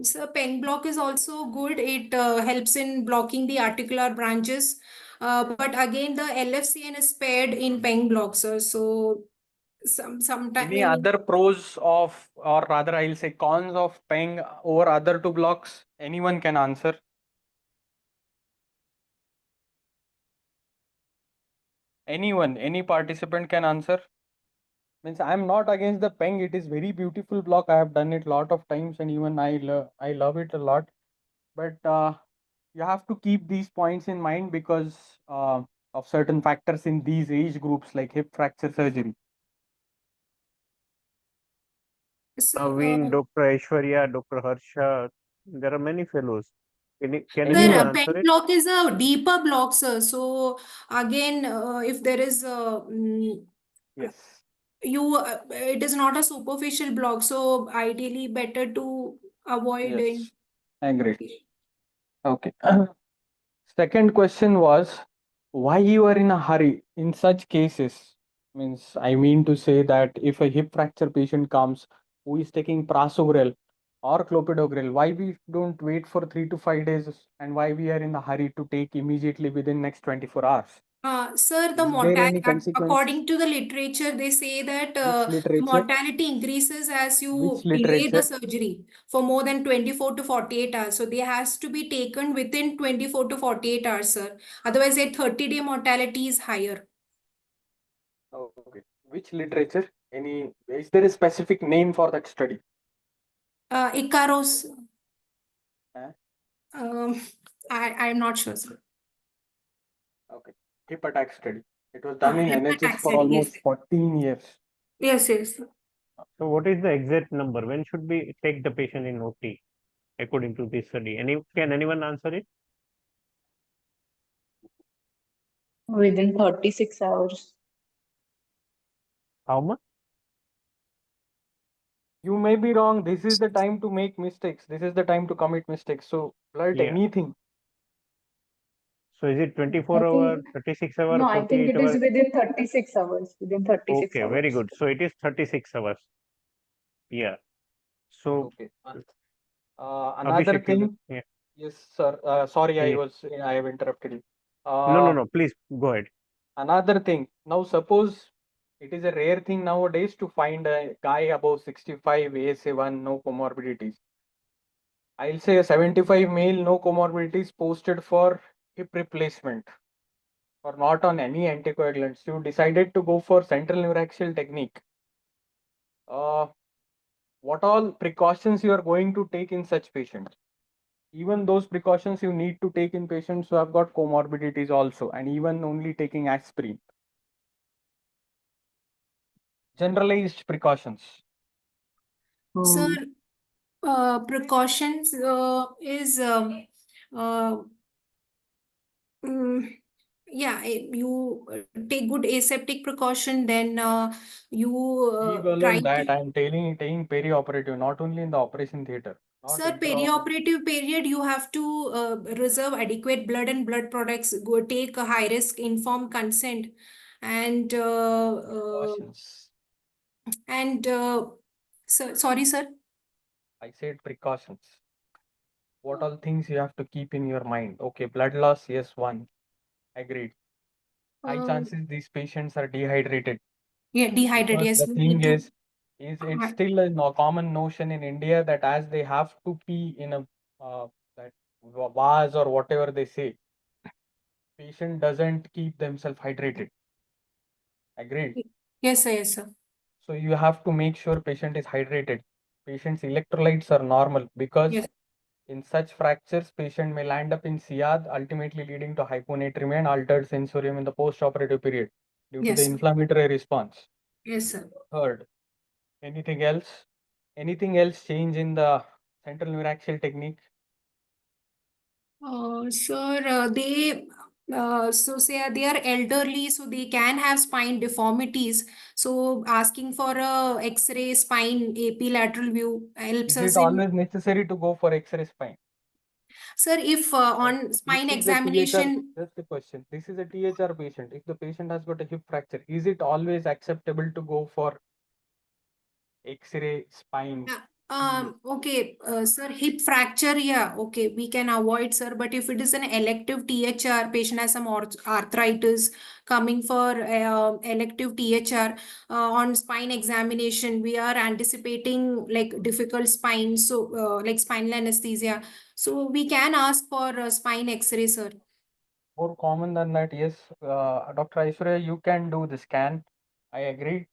so PENG block is also good. It helps in blocking the articular branches. But again, the LFCN is paired in PENG block, sir. So sometimes Any other pros of, or rather I'll say cons of PENG over other two blocks? Anyone can answer. Anyone, any participant can answer. Means I'm not against the PENG. It is very beautiful block. I have done it a lot of times, and even I love it a lot. But you have to keep these points in mind because of certain factors in these age groups, like hip fracture surgery. Naveen, Dr. Aishwarya, Dr. Harsha, there are many fellows. Can Sir, anyone a PENG answer it? block is a deeper block, sir. So again, if there is a Yes. it is not a superficial block, so ideally better to avoid Yes, it. I agree. Okay. Second question was, why you are in a hurry in such cases? Means I mean to say that if a hip fracture patient comes who is taking prasugrel or clopidogrel, why we don't wait for 3 to 5 days, and why we are in a hurry to take immediately within next 24 hours? Sir, Is there any consequence? according to the literature, they say that Which literature? mortality increases as you Which delay the literature? surgery for more than 24 to 48 hours. So they has to be taken within 24 to 48 hours, sir. Otherwise, a 30-day mortality is higher. Okay. Which literature? Any? Is there a specific name for that study? Icaros. Huh? I'm not sure, sir. Okay. Hip attack study. It was done in Hip NHS attack for study, almost yes. 14 years. Yes, yes. So what is the exact number? When should we take the patient in OT according to this study? Can anyone answer it? Within 36 hours. How much? You may be wrong. This is the time to make mistakes. This is the time to commit mistakes. So blurt anything. So is it 24 hours, 36 hours, No, I think 48 it is hours? within 36 hours. Within 36 Okay, hours. very good. So it is 36 hours. Yeah. So okay. Another Abhishek, thing. yeah. Yes, sir. Sorry, Yeah. I have interrupted you. No. Please go ahead. Another thing. Now, suppose it is a rare thing nowadays to find a guy above 65, ASA1, no comorbidities. I'll say a 75 male, no comorbidities, posted for hip replacement or not on any anticoagulants. You decided to go for central neuraxial technique. What all precautions you are going to take in such patients? Even those precautions you need to take in patients who have got comorbidities also, and even only taking aspirin. Generalized precautions. Sir, precautions is yeah, you take good aseptic precaution, then you Leave alone try that, to. I'm taking perioperative, not only in the operation theater. Sir, perioperative period, you have to reserve adequate blood and blood products, go take a high risk informed consent, and precautions. Sorry, sir. I said precautions. What all things you have to keep in your mind? Okay, blood loss, yes, one. Agreed. High chances these patients are dehydrated. Yeah, dehydrated. Because Yes, the we thing need to. it's still a common notion in India that as they have to pee in a that VAS or whatever they say, patient doesn't keep themselves hydrated. Agreed? Yes, sir. Yes, sir. So you have to make sure patient is hydrated. Patient's electrolytes are normal because Yes. in such fractures, patient may land up in SIAD, ultimately leading to hyponatremia and altered sensorium in the post-operative period due to the Yes. inflammatory response. Yes, sir. Third, anything else? Anything else change in the central neuraxial technique? Sir, so say they are elderly, so they can have spine deformities. So asking for a X-ray spine AP lateral view helps Is us it in. always necessary to go for X-ray spine? Sir, if on spine This is a THR, examination, just a question. This is a THR patient. If the patient has got a hip fracture, is it always acceptable to go for X-ray spine? okay, sir, hip fracture, yeah, okay, we can avoid, sir. But if it is an elective THR, patient has some arthritis coming for elective THR on spine examination, we are anticipating like difficult spine, so like spinal anesthesia. So we can ask for spine X-ray, sir. More common than that, yes. Dr. Aishwarya, you can do the scan. I agree.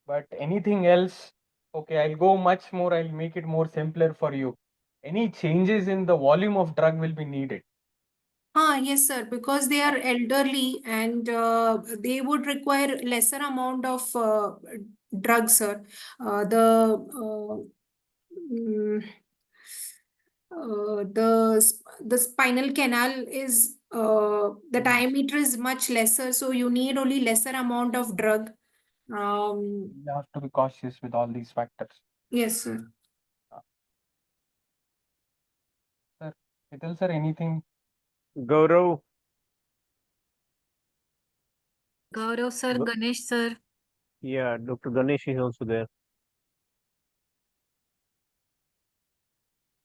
But anything else, okay, I'll go much more. I'll make it more simpler for you. Any changes in the volume of drug will be needed. Yes, sir, because they are elderly and they would require lesser amount of drugs, sir. Mm, the spinal canal is the diameter is much lesser, so you need only lesser amount of drug. You have to be cautious with all these factors. Yes, sir. Sir, Hetal sir, anything? Gaurav, Gaurav sir, Ganesh sir. yeah, Dr. Ganesh is also there.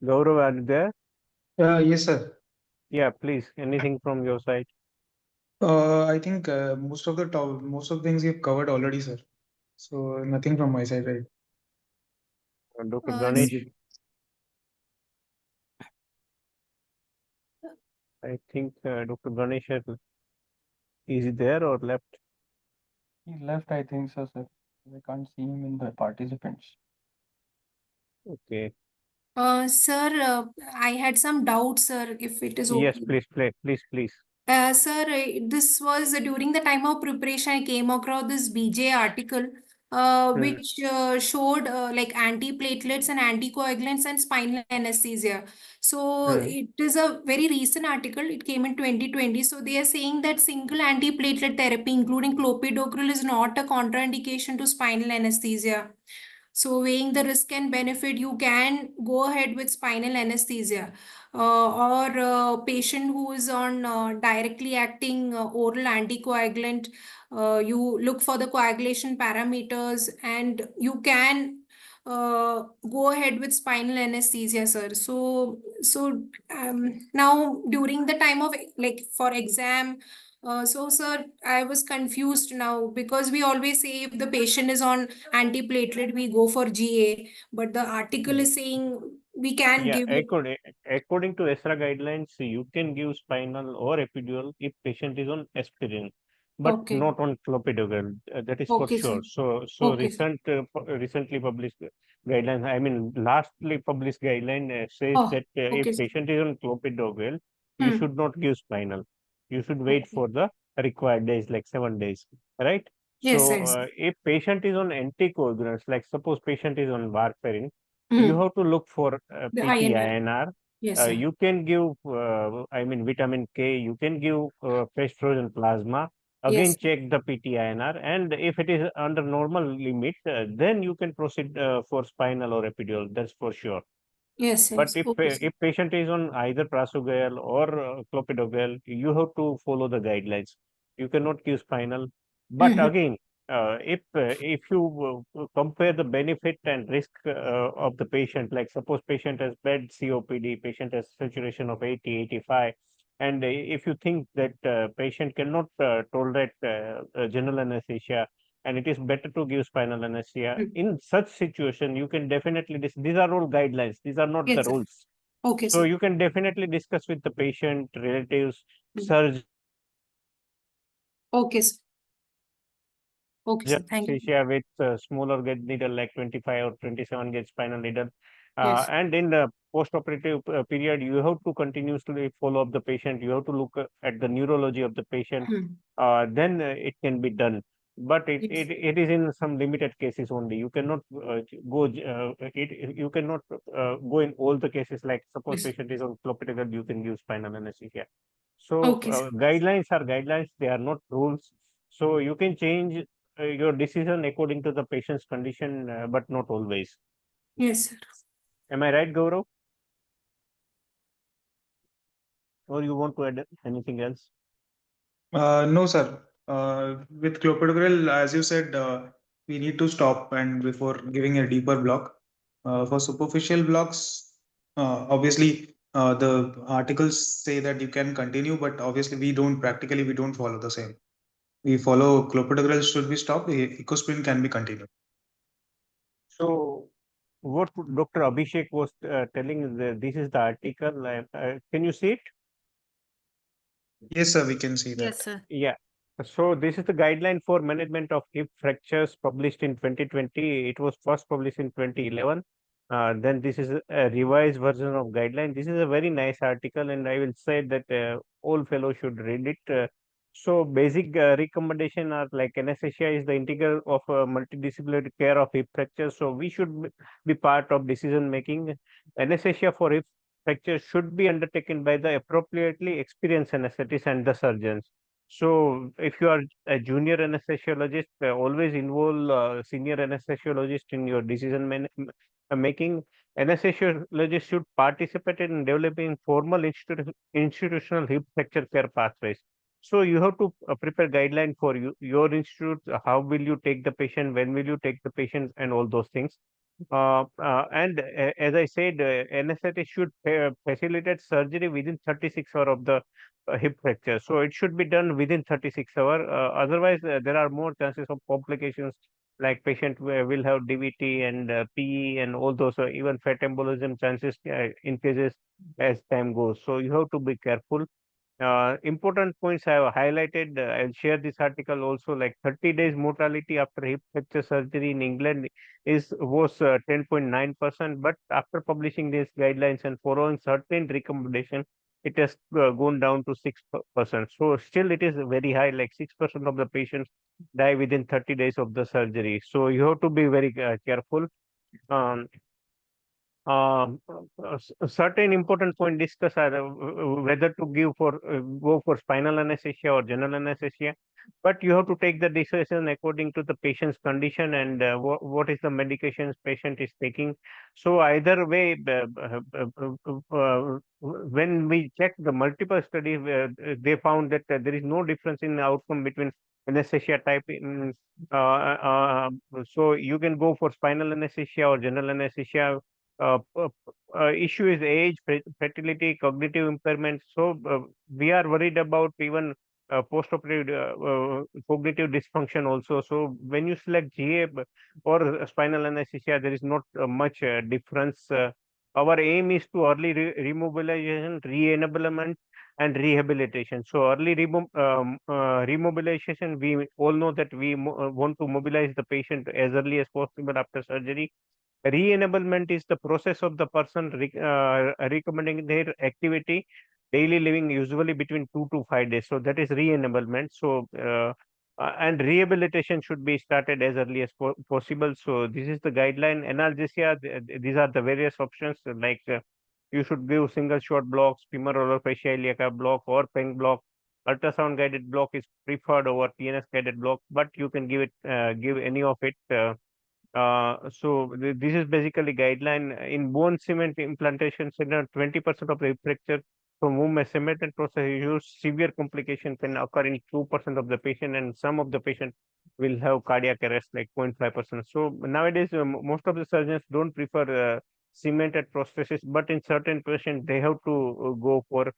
Gaurav, are you there? Yes, sir. Yeah, please, anything from your side? I think most of the things you've covered already, sir. So nothing from my side, right? Dr. Uh, Thank Ganesh, you. I think Dr. Ganesh is there or left? He left, I think so, sir. I can't see him in the participants. Okay. Sir, I had some doubts, sir, if it is Yes, okay. please. Sir, this was during the time of preparation. I came across this BJ article, which showed like antiplatelets and anticoagulants and spinal anesthesia. So it is a very recent article. It came in 2020. So they are saying that single antiplatelet therapy, including clopidogrel, is not a contraindication to spinal anesthesia. So weighing the risk and benefit, you can go ahead with spinal anesthesia. Or a patient who is on directly acting oral anticoagulant, you look for the coagulation parameters and you can go ahead with spinal anesthesia, sir. So now during the time of like for exam, so sir, I was confused now because we always say if the patient is on antiplatelet, we go for GA, but the article is saying we can Yeah, give. according to ESRA guidelines, you can give spinal or epidural if patient is on aspirin, but Okay. not on clopidogrel. That is for Okay, sir. sure. So Okay, sir. recently published guidelines, I mean, lastly published guideline says Oh, that if okay, sir. patient is on clopidogrel, you should not give spinal. You should wait Okay. for the required days, like 7 days, right? Yes, So yes. if patient is on anticoagulants, like suppose patient is on warfarin, you Hmm. have to look for The INR. PT-INR. Yes, sir. You can give, I mean, vitamin K. You can give fresh frozen plasma. Again, Yes. check the PT-INR, and if it is under normal limit, then you can proceed for spinal or epidural. That's for sure. Yes, But yes. Okay, sir. if patient is on either prasugrel or clopidogrel, you have to follow the guidelines. You cannot give spinal. But Mhm. again, if you compare the benefit and risk of the patient, like suppose patient has bad COPD, patient has saturation of 80, 85, and if you think that patient cannot tolerate general anesthesia, and it is better to give spinal anesthesia. Mm. In such situation, you can definitely, these are all guidelines, these are not the Yes, sir. rules. Okay, So sir. you can definitely discuss with the patient, relatives, surgeon. Okay, sir. Okay, sir. Thank you. Anesthesia with smaller gauge needle like 25 or 27 gauge spinal needle. Yes. And in the post-operative period, you have to continuously follow up the patient. You have to look at the neurology of the patient. Then it can be done. But Yes. it is in some limited cases only. You cannot you cannot go in all the cases. Like suppose Yes. patient is on clopidogrel, you can use spinal anesthesia. So Okay, sir. guidelines are guidelines. They are not rules. So you can change your decision according to the patient's condition, but not always. Yes, sir. Am I right, Gaurav? Or you want to add anything else? No, sir. With clopidogrel, as you said, we need to stop and before giving a deeper block. For superficial blocks, obviously, the articles say that you can continue, but obviously we don't, practically we don't follow the same. We follow clopidogrel should be stopped, ecosprin can be continued. So what Dr. Abhishek was telling is that this is the article. Can you see it? Yes, sir, we can see that. Yes, sir. Yeah. So this is the guideline for management of hip fractures published in 2020. It was first published in 2011. Then this is a revised version of guideline. This is a very nice article, and I will say that all fellows should read it. So basic recommendation are like anesthesia is the integral of multidisciplinary care of hip fractures. So we should be part of decision making. Anesthesia for hip fracture should be undertaken by the appropriately experienced anesthetists and the surgeons. So if you are a junior anesthesiologist, always involve senior anesthesiologist in your decision making. Anesthesiologists should participate in developing formal institutional hip fracture care pathways. So you have to prepare guideline for your institute. How will you take the patient? When will you take the patient? And all those things. As I said, anesthetist should facilitate surgery within 36 hours of the hip fracture. So it should be done within 36 hours. Otherwise, there are more chances of complications like patient will have DVT and PE and all those, even fat embolism chances increases as time goes. So you have to be careful. Important points I have highlighted. I'll share this article also. Like 30 days mortality after hip fracture surgery in England was 10.9%, but after publishing these guidelines and following certain recommendation, it has gone down to 6%. So still it is very high, like 6% of the patients die within 30 days of the surgery. So you have to be very careful. Um, a certain important point discussed are whether to go for spinal anesthesia or general anesthesia, but you have to take the decision according to the patient's condition and what is the medications patient is taking. So either way, when we check the multiple studies, they found that there is no difference in the outcome between anesthesia type so you can go for spinal anesthesia or general anesthesia. Issue is age, fertility, cognitive impairment. So we are worried about even post-operative cognitive dysfunction also. So when you select GA or spinal anesthesia, there is not much difference. Our aim is to early remobilization, re-enablement, and rehabilitation. So early remobilization, we all know that we want to mobilize the patient as early as possible after surgery. Re-enablement is the process of the person recommending their activity, daily living, usually between 2 to 5 days. So that is re-enablement. So and rehabilitation should be started as early as possible. So this is the guideline. Analgesia, these are the various options like you should give single shot blocks, femoral or fascial iliaca block or pen block. Ultrasound guided block is preferred over TNS guided block, but you can give any of it. This is basically guideline in bone cement implantation center. 20% of the fracture from whom a cemented process is used, severe complication can occur in 2% of the patient, and some of the patient will have cardiac arrest like 0.5%. So nowadays, most of the surgeons don't prefer cemented prosthesis, but in certain patients they have to go for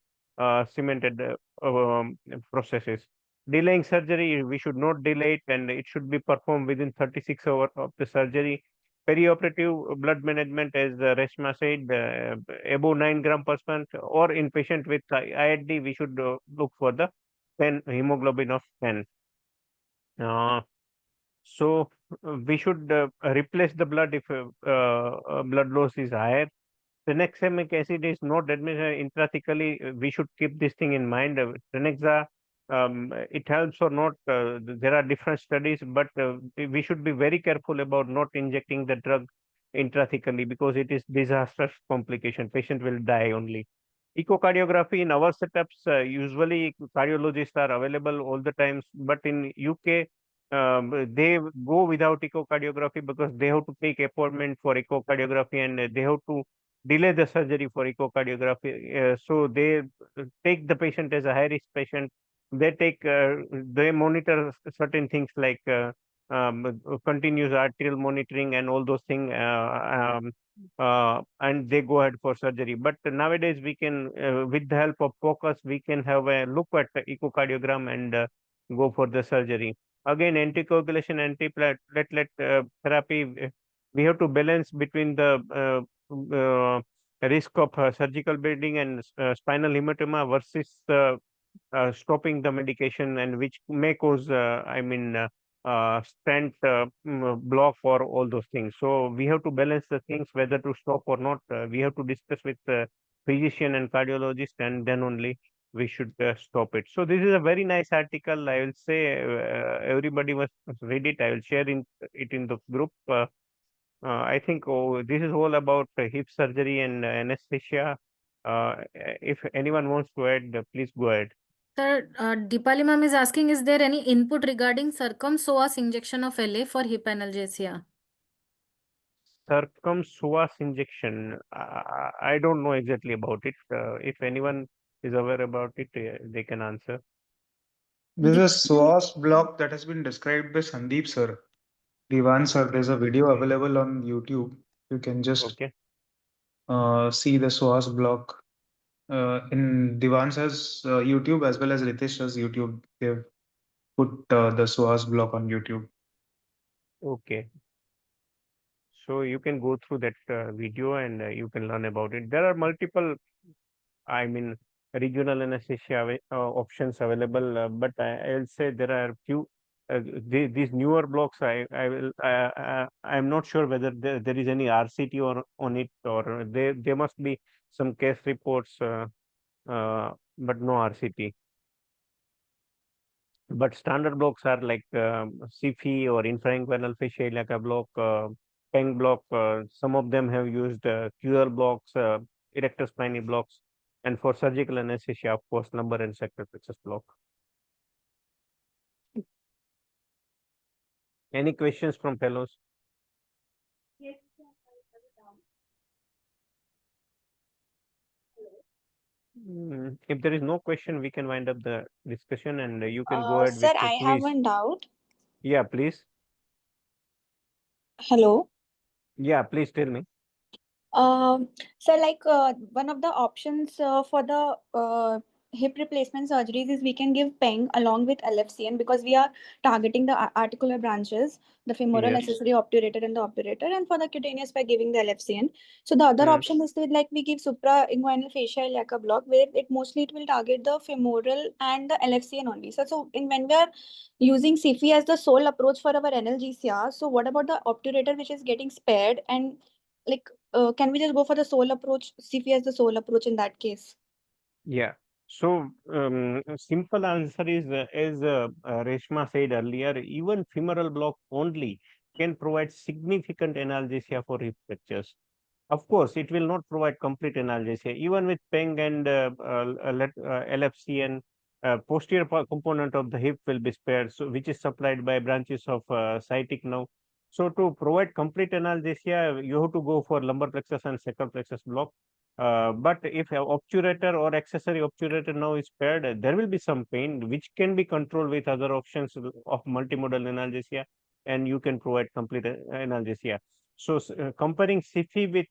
cemented prosthesis. Delaying surgery, we should not delay it, and it should be performed within 36 hours of the surgery. perioperative blood management, as Reshma said, above 9 gram per month, or in patient with IHD, we should look for the 10 hemoglobin of 10. So we should replace the blood if blood loss is higher. Tranexamic acid is not administered intrathecally. We should keep this thing in mind. Trenexa, it helps or not. There are different studies, but we should be very careful about not injecting the drug intrathecally, because it is disastrous complication. Patient will die only. Echocardiography in our setups, usually cardiologists are available all the times, but in UK, they go without echocardiography because they have to take appointment for echocardiography, and they have to delay the surgery for echocardiography. So they take the patient as a high risk patient. They monitor certain things like continuous arterial monitoring and all those things, and they go ahead for surgery. But nowadays we can, with the help of focus, we can have a look at the echocardiogram and go for the surgery. Again, anticoagulation, antiplatelet therapy, we have to balance between the risk of surgical bleeding and spinal hematoma versus stopping the medication, and which may cause, stent block or all those things. So we have to balance the things whether to stop or not. We have to discuss with the physician and cardiologist, and then only we should stop it. So this is a very nice article. I will say everybody must read it. I will share it in the group. I think this is all about hip surgery and anesthesia. If anyone wants to add, please go ahead. Sir, Deepali ma'am is asking, is there any input regarding circumpsoas injection of LA for hip analgesia? Circumpsoas injection, I don't know exactly about it. If anyone is aware about it, they can answer. This is a psoas block that has been described by Sandeep sir. Divan sir, there's a video available on YouTube. You can just Okay. see the psoas block in Divan sir's YouTube, as well as Ritesh sir's YouTube. They've put the psoas block on YouTube. Okay. So you can go through that video, and you can learn about it. There are multiple, regional anesthesia options available, but I'll say there are few. These newer blocks, I'm not sure whether there is any RCT or on it, or there must be some case reports, but no RCT. But standard blocks are like CFI or infrainguinal fascia iliaca block, PENG block. Some of them have used QL blocks, erector spinae blocks, and for surgical anesthesia, of course, lumbar and sacral plexus block. Any questions from fellows? Yes. If there is no question, we can wind up the discussion, and you can go ahead Sir, with the I quiz. have one doubt. Yeah, please. Hello. Yeah, please tell me. So one of the options for the hip replacement surgeries is we can give PENG along with LFCN, because we are targeting the articular branches, the femoral Yes. accessory obturator and the obturator, and for the cutaneous by giving the LFCN. So the other option is that we give suprainguinal fascia iliaca block, where it will target the femoral and the LFCN only. So when we are using CFI as the sole approach for our analgesia, so what about the obturator which is getting spared, and can we just go for the sole approach, CFI as the sole approach in that case? Yeah. So, simple answer is, as Reshma said earlier, even femoral block only can provide significant analgesia for hip fractures. Of course, it will not provide complete analgesia. Even with PENG and LFCN, posterior component of the hip will be spared, so which is supplied by branches of sciatic nerve. So, to provide complete analgesia, you have to go for lumbar plexus and sacral plexus block. But if a obturator or accessory obturator now is paired, there will be some pain which can be controlled with other options of multimodal analgesia, and you can provide complete analgesia. So comparing CFI with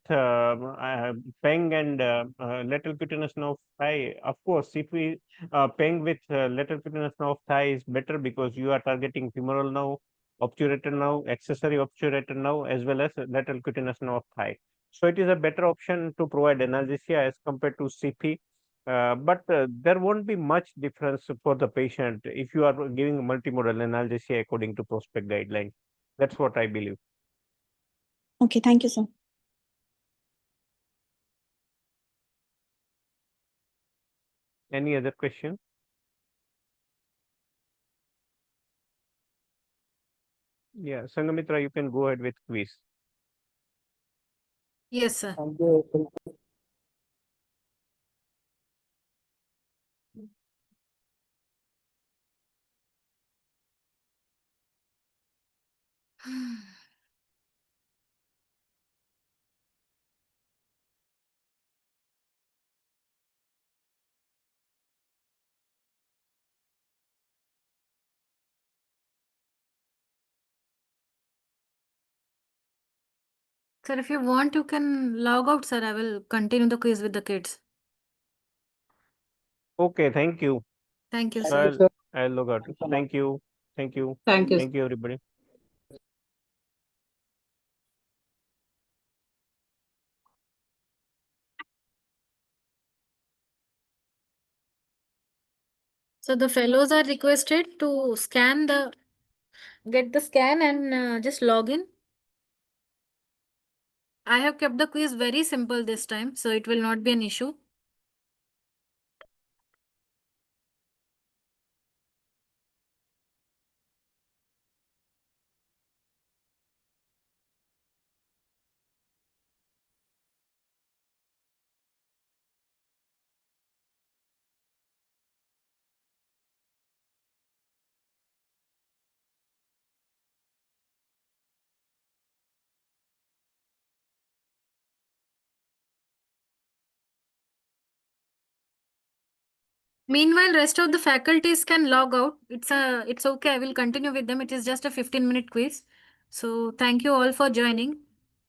PENG and lateral cutaneous nerve thigh, of course, CFI PENG with lateral cutaneous nerve thigh is better because you are targeting femoral nerve, obturator nerve, accessory obturator nerve, as well as lateral cutaneous nerve of thigh. So it is a better option to provide analgesia as compared to CP. But there won't be much difference for the patient if you are giving multimodal analgesia according to prospect guidelines. That's what I believe. Okay, thank you, sir. Any other question? Yeah, Sangamitra, you can go ahead with quiz. Yes, sir. Thank you. Sir, if you want, you can log out, sir. I will continue the quiz with the kids. Okay, thank you. Thank you, So sir. I'll log out. Thank you. Thank you. Thank you. Thank you, everybody. So the fellows are requested to get the scan and just log in. I have kept the quiz very simple this time, so it will not be an issue. Meanwhile, rest of the faculties can log out. It's okay. I will continue with them. It is just a 15-minute quiz. So thank you all for joining.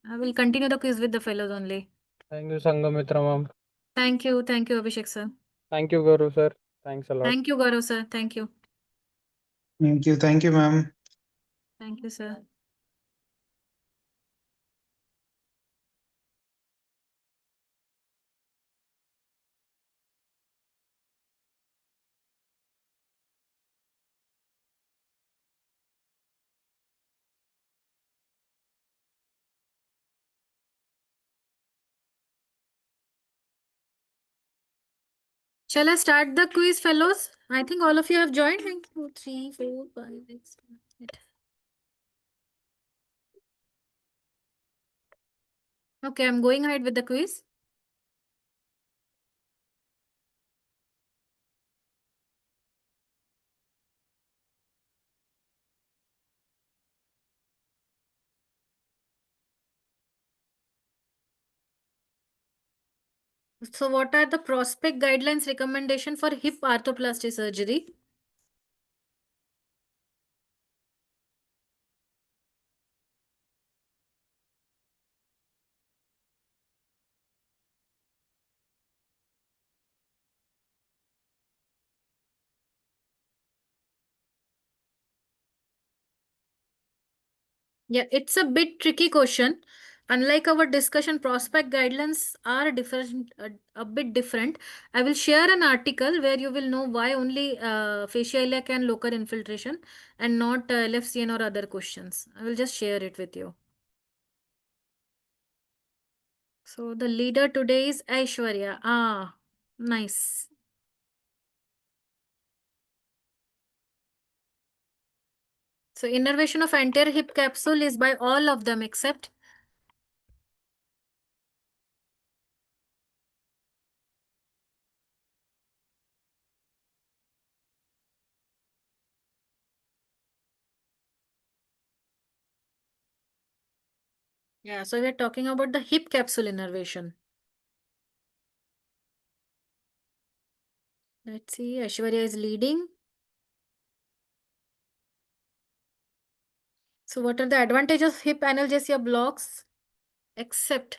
I will continue the quiz with the fellows only. Thank you, Sangamitra ma'am. Thank you, Abhishek sir. Thank you, Gaurav sir. Thanks a lot. Thank you, Gaurav sir. Thank you. Thank you, ma'am. Thank you, sir. Shall I start the quiz, fellows? I think all of you have joined. 1, 2, 3, 4, 5, 6, 7, 8. Okay, I'm going ahead with the quiz. So what are the prospect guidelines recommendation for hip arthroplasty surgery? Yeah, it's a bit tricky question. Unlike our discussion, prospect guidelines are different, a bit different. I will share an article where you will know why only fascial and local infiltration and not LFCN or other questions. I will just share it with you. So the leader today is Aishwarya. Ah, nice. So innervation of anterior hip capsule is by all of them except yeah, so we're talking about the hip capsule innervation. Let's see, Aishwarya is leading. So what are the advantages of hip analgesia blocks except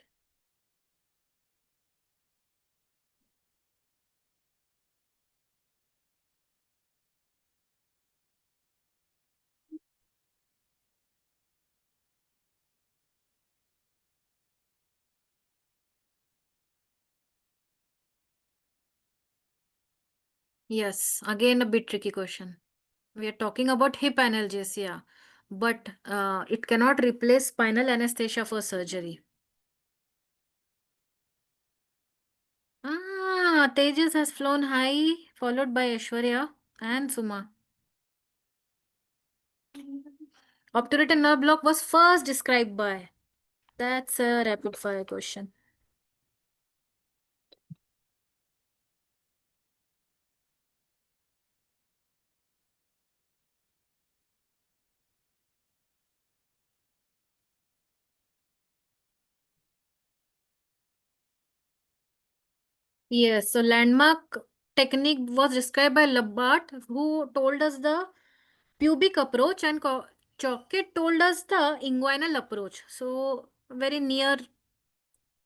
Yes, again a bit tricky question. We are talking about hip analgesia, but it cannot replace spinal anesthesia for surgery. Tejas has flown high, followed by Aishwarya and Suma. Obturator nerve block was first described by. That's a rapid fire question. Yes, so landmark technique was described by Labat, who told us the pubic approach, and Chocket told us the inguinal approach. So very near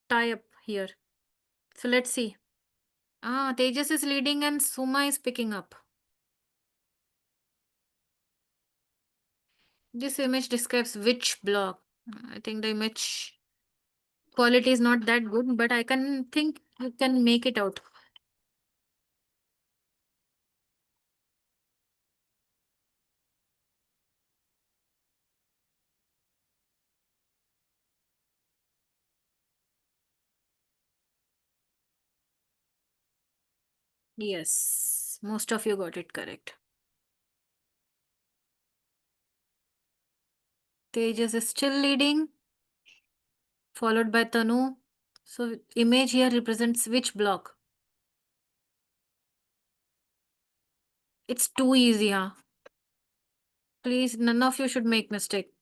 tie up here. So let's see. Tejas is leading and Suma is picking up. This image describes which block? I think the image quality is not that good, but I can think you can make it out. Yes, most of you got it correct. Tejas is still leading, followed by Tanu. So image here represents which block? It's too easy, huh? Please, none of you should make mistake.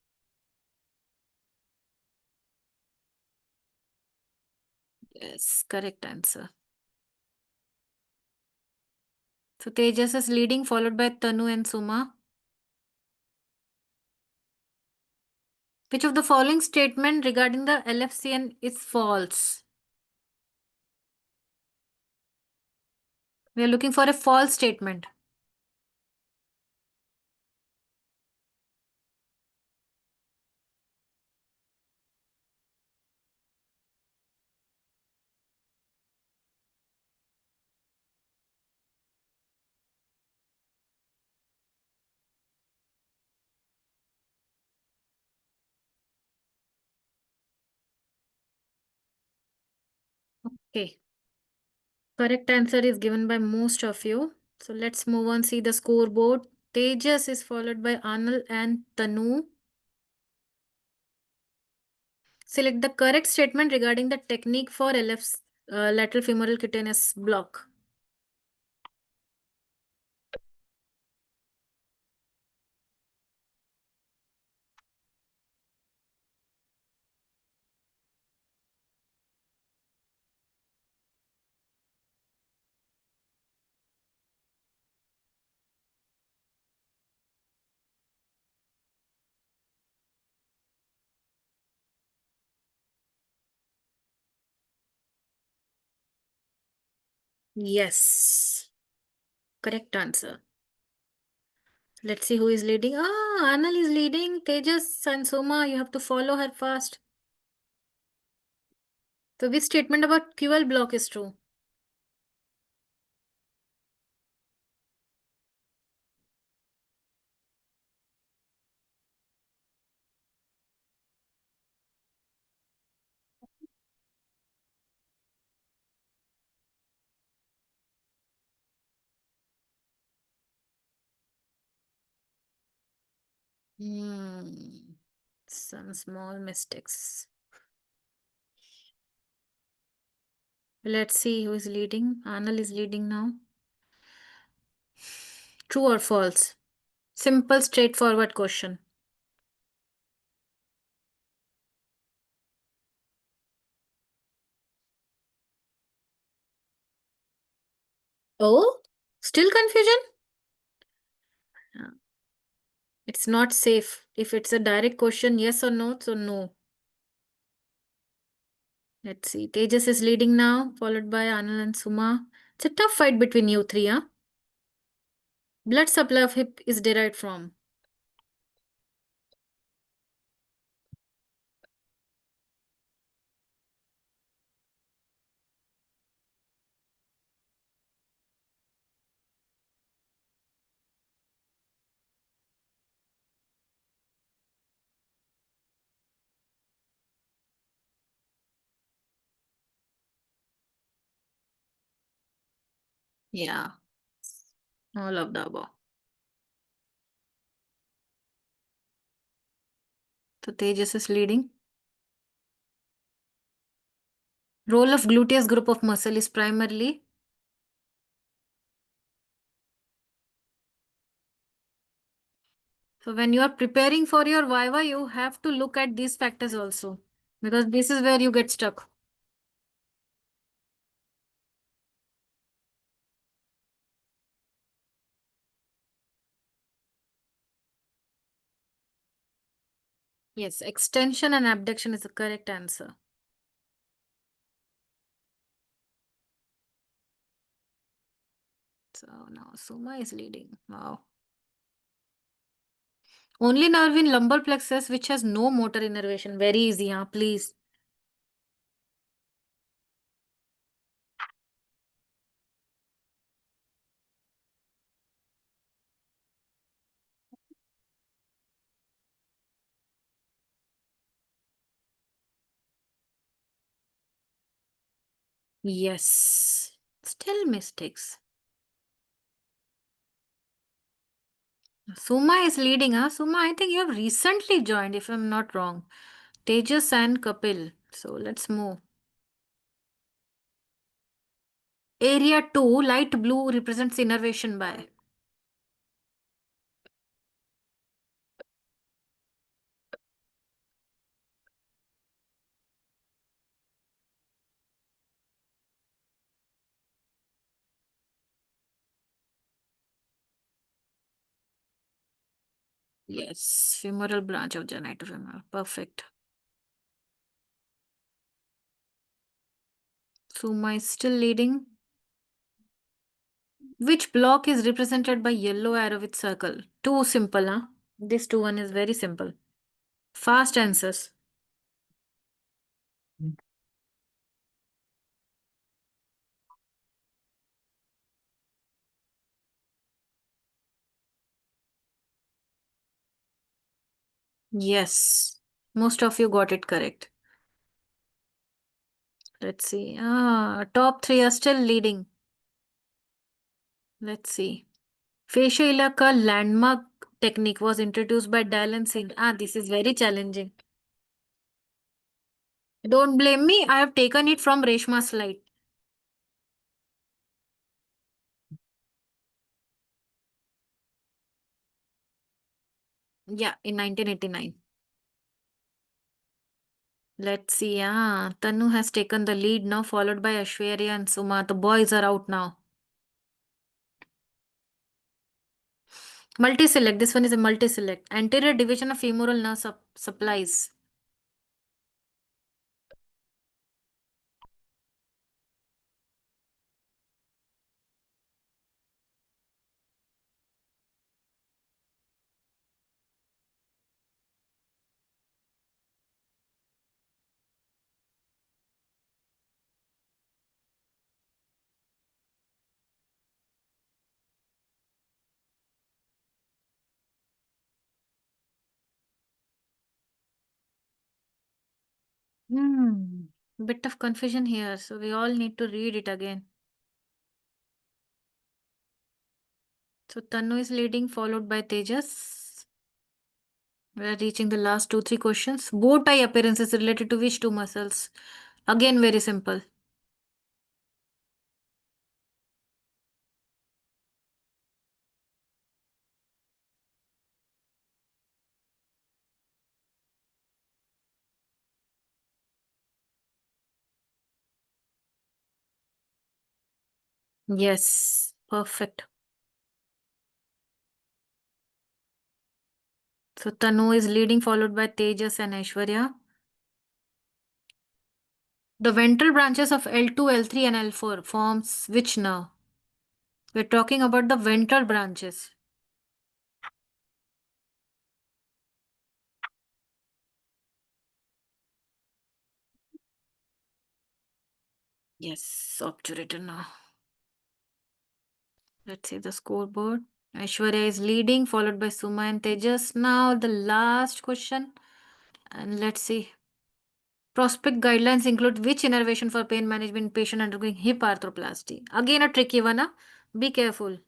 Yes, correct answer. So Tejas is leading, followed by Tanu and Suma. Which of the following statement regarding the LFCN is false? We are looking for a false statement. Okay. Correct answer is given by most of you. So let's move on, see the scoreboard. Tejas is followed by Anil and Tanu. Select the correct statement regarding the technique for LF's lateral femoral cutaneous block. Yes. Correct answer. Let's see who is leading. Anil is leading. Tejas and Soma, you have to follow her fast. So which statement about QL block is true? Some small mistakes. Let's see who is leading. Anil is leading now. True or false? Simple, straightforward question. Oh, still confusion? It's not safe. If it's a direct question, yes or no, so no. Let's see. Tejas is leading now, followed by Anil and Suma. It's a tough fight between you three, huh? Blood supply of hip is derived from. Yeah. All of the above. So Tejas is leading. Role of gluteus group of muscle is primarily so when you are preparing for your Viva, you have to look at these factors also, because this is where you get stuck. Yes, extension and abduction is the correct answer. So now Suma is leading. Wow. Only nerve in lumbar plexus which has no motor innervation. Very easy, huh? Please. Yes. Still mistakes. Suma is leading, huh? Suma, I think you have recently joined, if I'm not wrong. Tejas and Kapil. So let's move. Area 2, light blue represents innervation by. Yes, femoral branch of genitofemoral. Perfect. Suma is still leading. Which block is represented by yellow arrow with circle? Too simple, huh? This two one is very simple. Fast answers. Yes, most of you got it correct. Let's see. Top three are still leading. Let's see. Facial landmark technique was introduced by Dylan Singh. This is very challenging. Don't blame me. I have taken it from Reshma's slide. Yeah, in 1989. Let's see. Tanu has taken the lead now, followed by Ashwarya and Suma. The boys are out now. Multi-select. This one is a multi-select. Anterior division of femoral nerve supplies. Bit of confusion here, so we all need to read it again. So Tanu is leading, followed by Tejas. We are reaching the last 2-3 questions. Bow tie appearance is related to which two muscles? Again, very simple. Yes, perfect. So Tanu is leading, followed by Tejas and Aishwarya. The ventral branches of L2, L3 and L4 forms which nerve? We're talking about the ventral branches. Yes, obturator now. Let's see the scoreboard. Aishwarya is leading, followed by Suma and Tejas. Now the last question. And let's see. Prospect guidelines include which innervation for pain management in patient undergoing hip arthroplasty? Again, a tricky one. Be careful.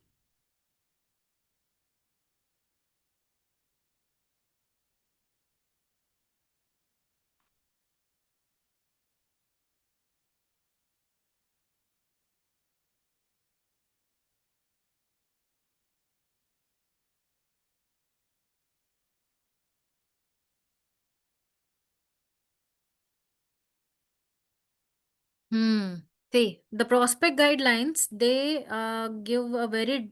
See, the prospect guidelines, they give a very,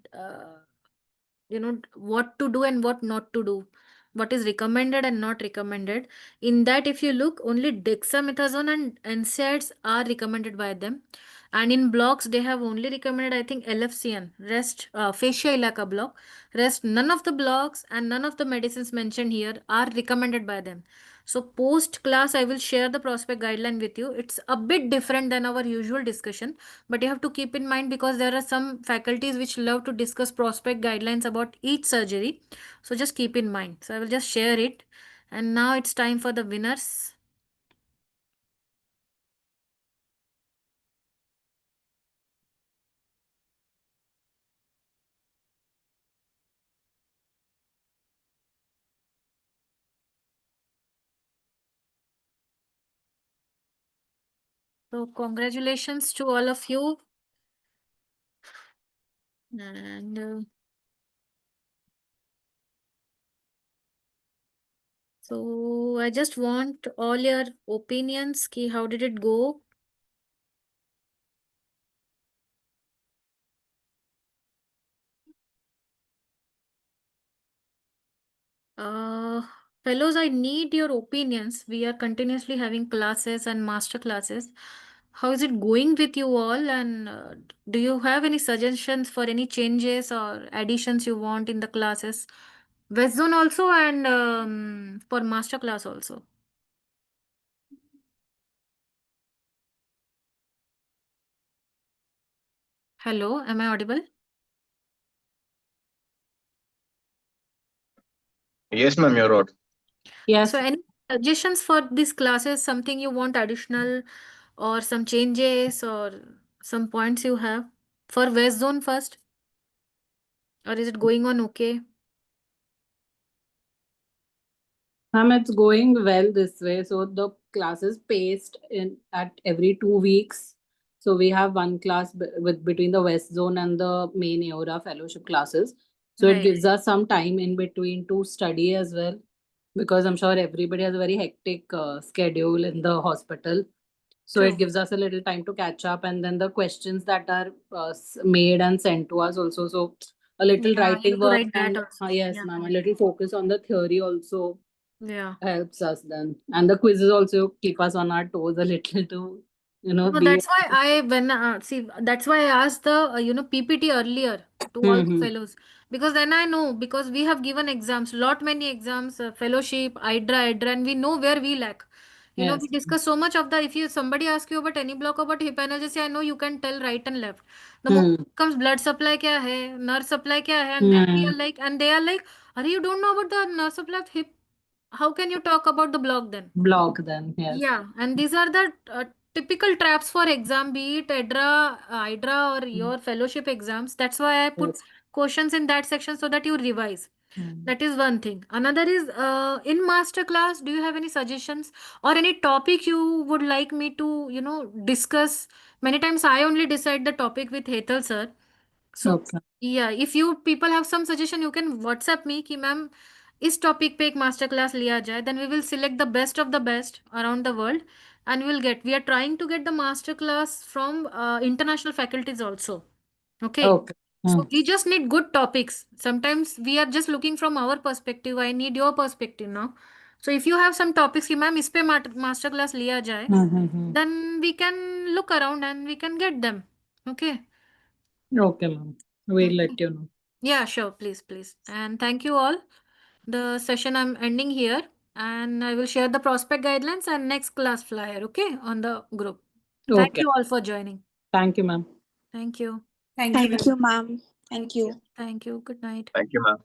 what to do and what not to do, what is recommended and not recommended. In that, if you look, only dexamethasone and NSAIDs are recommended by them. And in blocks, they have only recommended, I think, LFCN, rest, fascia ilaka block. Rest, none of the blocks and none of the medicines mentioned here are recommended by them. So post class, I will share the prospect guideline with you. It's a bit different than our usual discussion, but you have to keep in mind because there are some faculties which love to discuss prospect guidelines about each surgery. So just keep in mind. So I will just share it. And now it's time for the winners. So congratulations to all of you. And so I just want all your opinions. Ki how did it go? Fellows, I need your opinions. We are continuously having classes and master classes. How is it going with you all? And do you have any suggestions for any changes or additions you want in the classes? West Zone also and for master class also. Hello, am I audible? Yes, ma'am, you're right. Yes. So any suggestions for these classes, something you want additional or some changes or some points you have for West Zone first? Or is it going on okay? It's going well this way. So the class is paced in at every 2 weeks. So we have one class with between the West Zone and the main AORA fellowship classes. So it Right. gives us some time in between to study as well, because I'm sure everybody has a very hectic schedule in the hospital. So it True. gives us a little time to catch up, and then the questions that are made and sent to us also. So a little Yeah, you writing have to work write that and also. yes, Yeah. ma'am, a little focus on the theory also Yeah. helps us then. And the quizzes also keep us on our toes a little to, No, be. that's why that's why I asked the PPT earlier to all the fellows, because then I know, because we have given exams, many exams, fellowship, IDRA, and we know where we lack. We Yes. discuss so much of the, if you somebody asks you about any block about hip analgesia, I know you can tell right and left. The moment comes blood supply kya hai, nerve supply kya hai, and then we are like, and they are like, are you don't know about the nerve supply of hip? How can you talk about the block then? Block then, yes. Yeah, and these are the typical traps for exam, be it IDRA or your fellowship exams. That's why I put Yes. questions in that section so that you revise. Mm. That is one thing. Another is in master class, do you have any suggestions or any topic you would like me to, discuss? Many times I only decide the topic with Hetal sir. So Okay. yeah, if you people have some suggestion, you can WhatsApp me कि ma'am इस topic पे एक master class लिया जाए. Then we will select the best of the best around the world, and we are trying to get the master class from international faculties also. Okay. Okay. So we just need good topics. Sometimes we are just looking from our perspective. I need your perspective now. So if you have some topics कि ma'am इस पे master class लिया जाए, then we can look around and we can get them. Okay. Okay, ma'am. We'll let you know. Yeah, sure. Please, please. And thank you all. The session I'm ending here, and I will share the prospect guidelines and next class flyer, okay, on the group. Thank Okay. you all for joining. Thank you, ma'am. Thank you. Thank you, ma'am. Thank you, ma'am. Thank you. Thank you. Good night. Thank you, ma'am.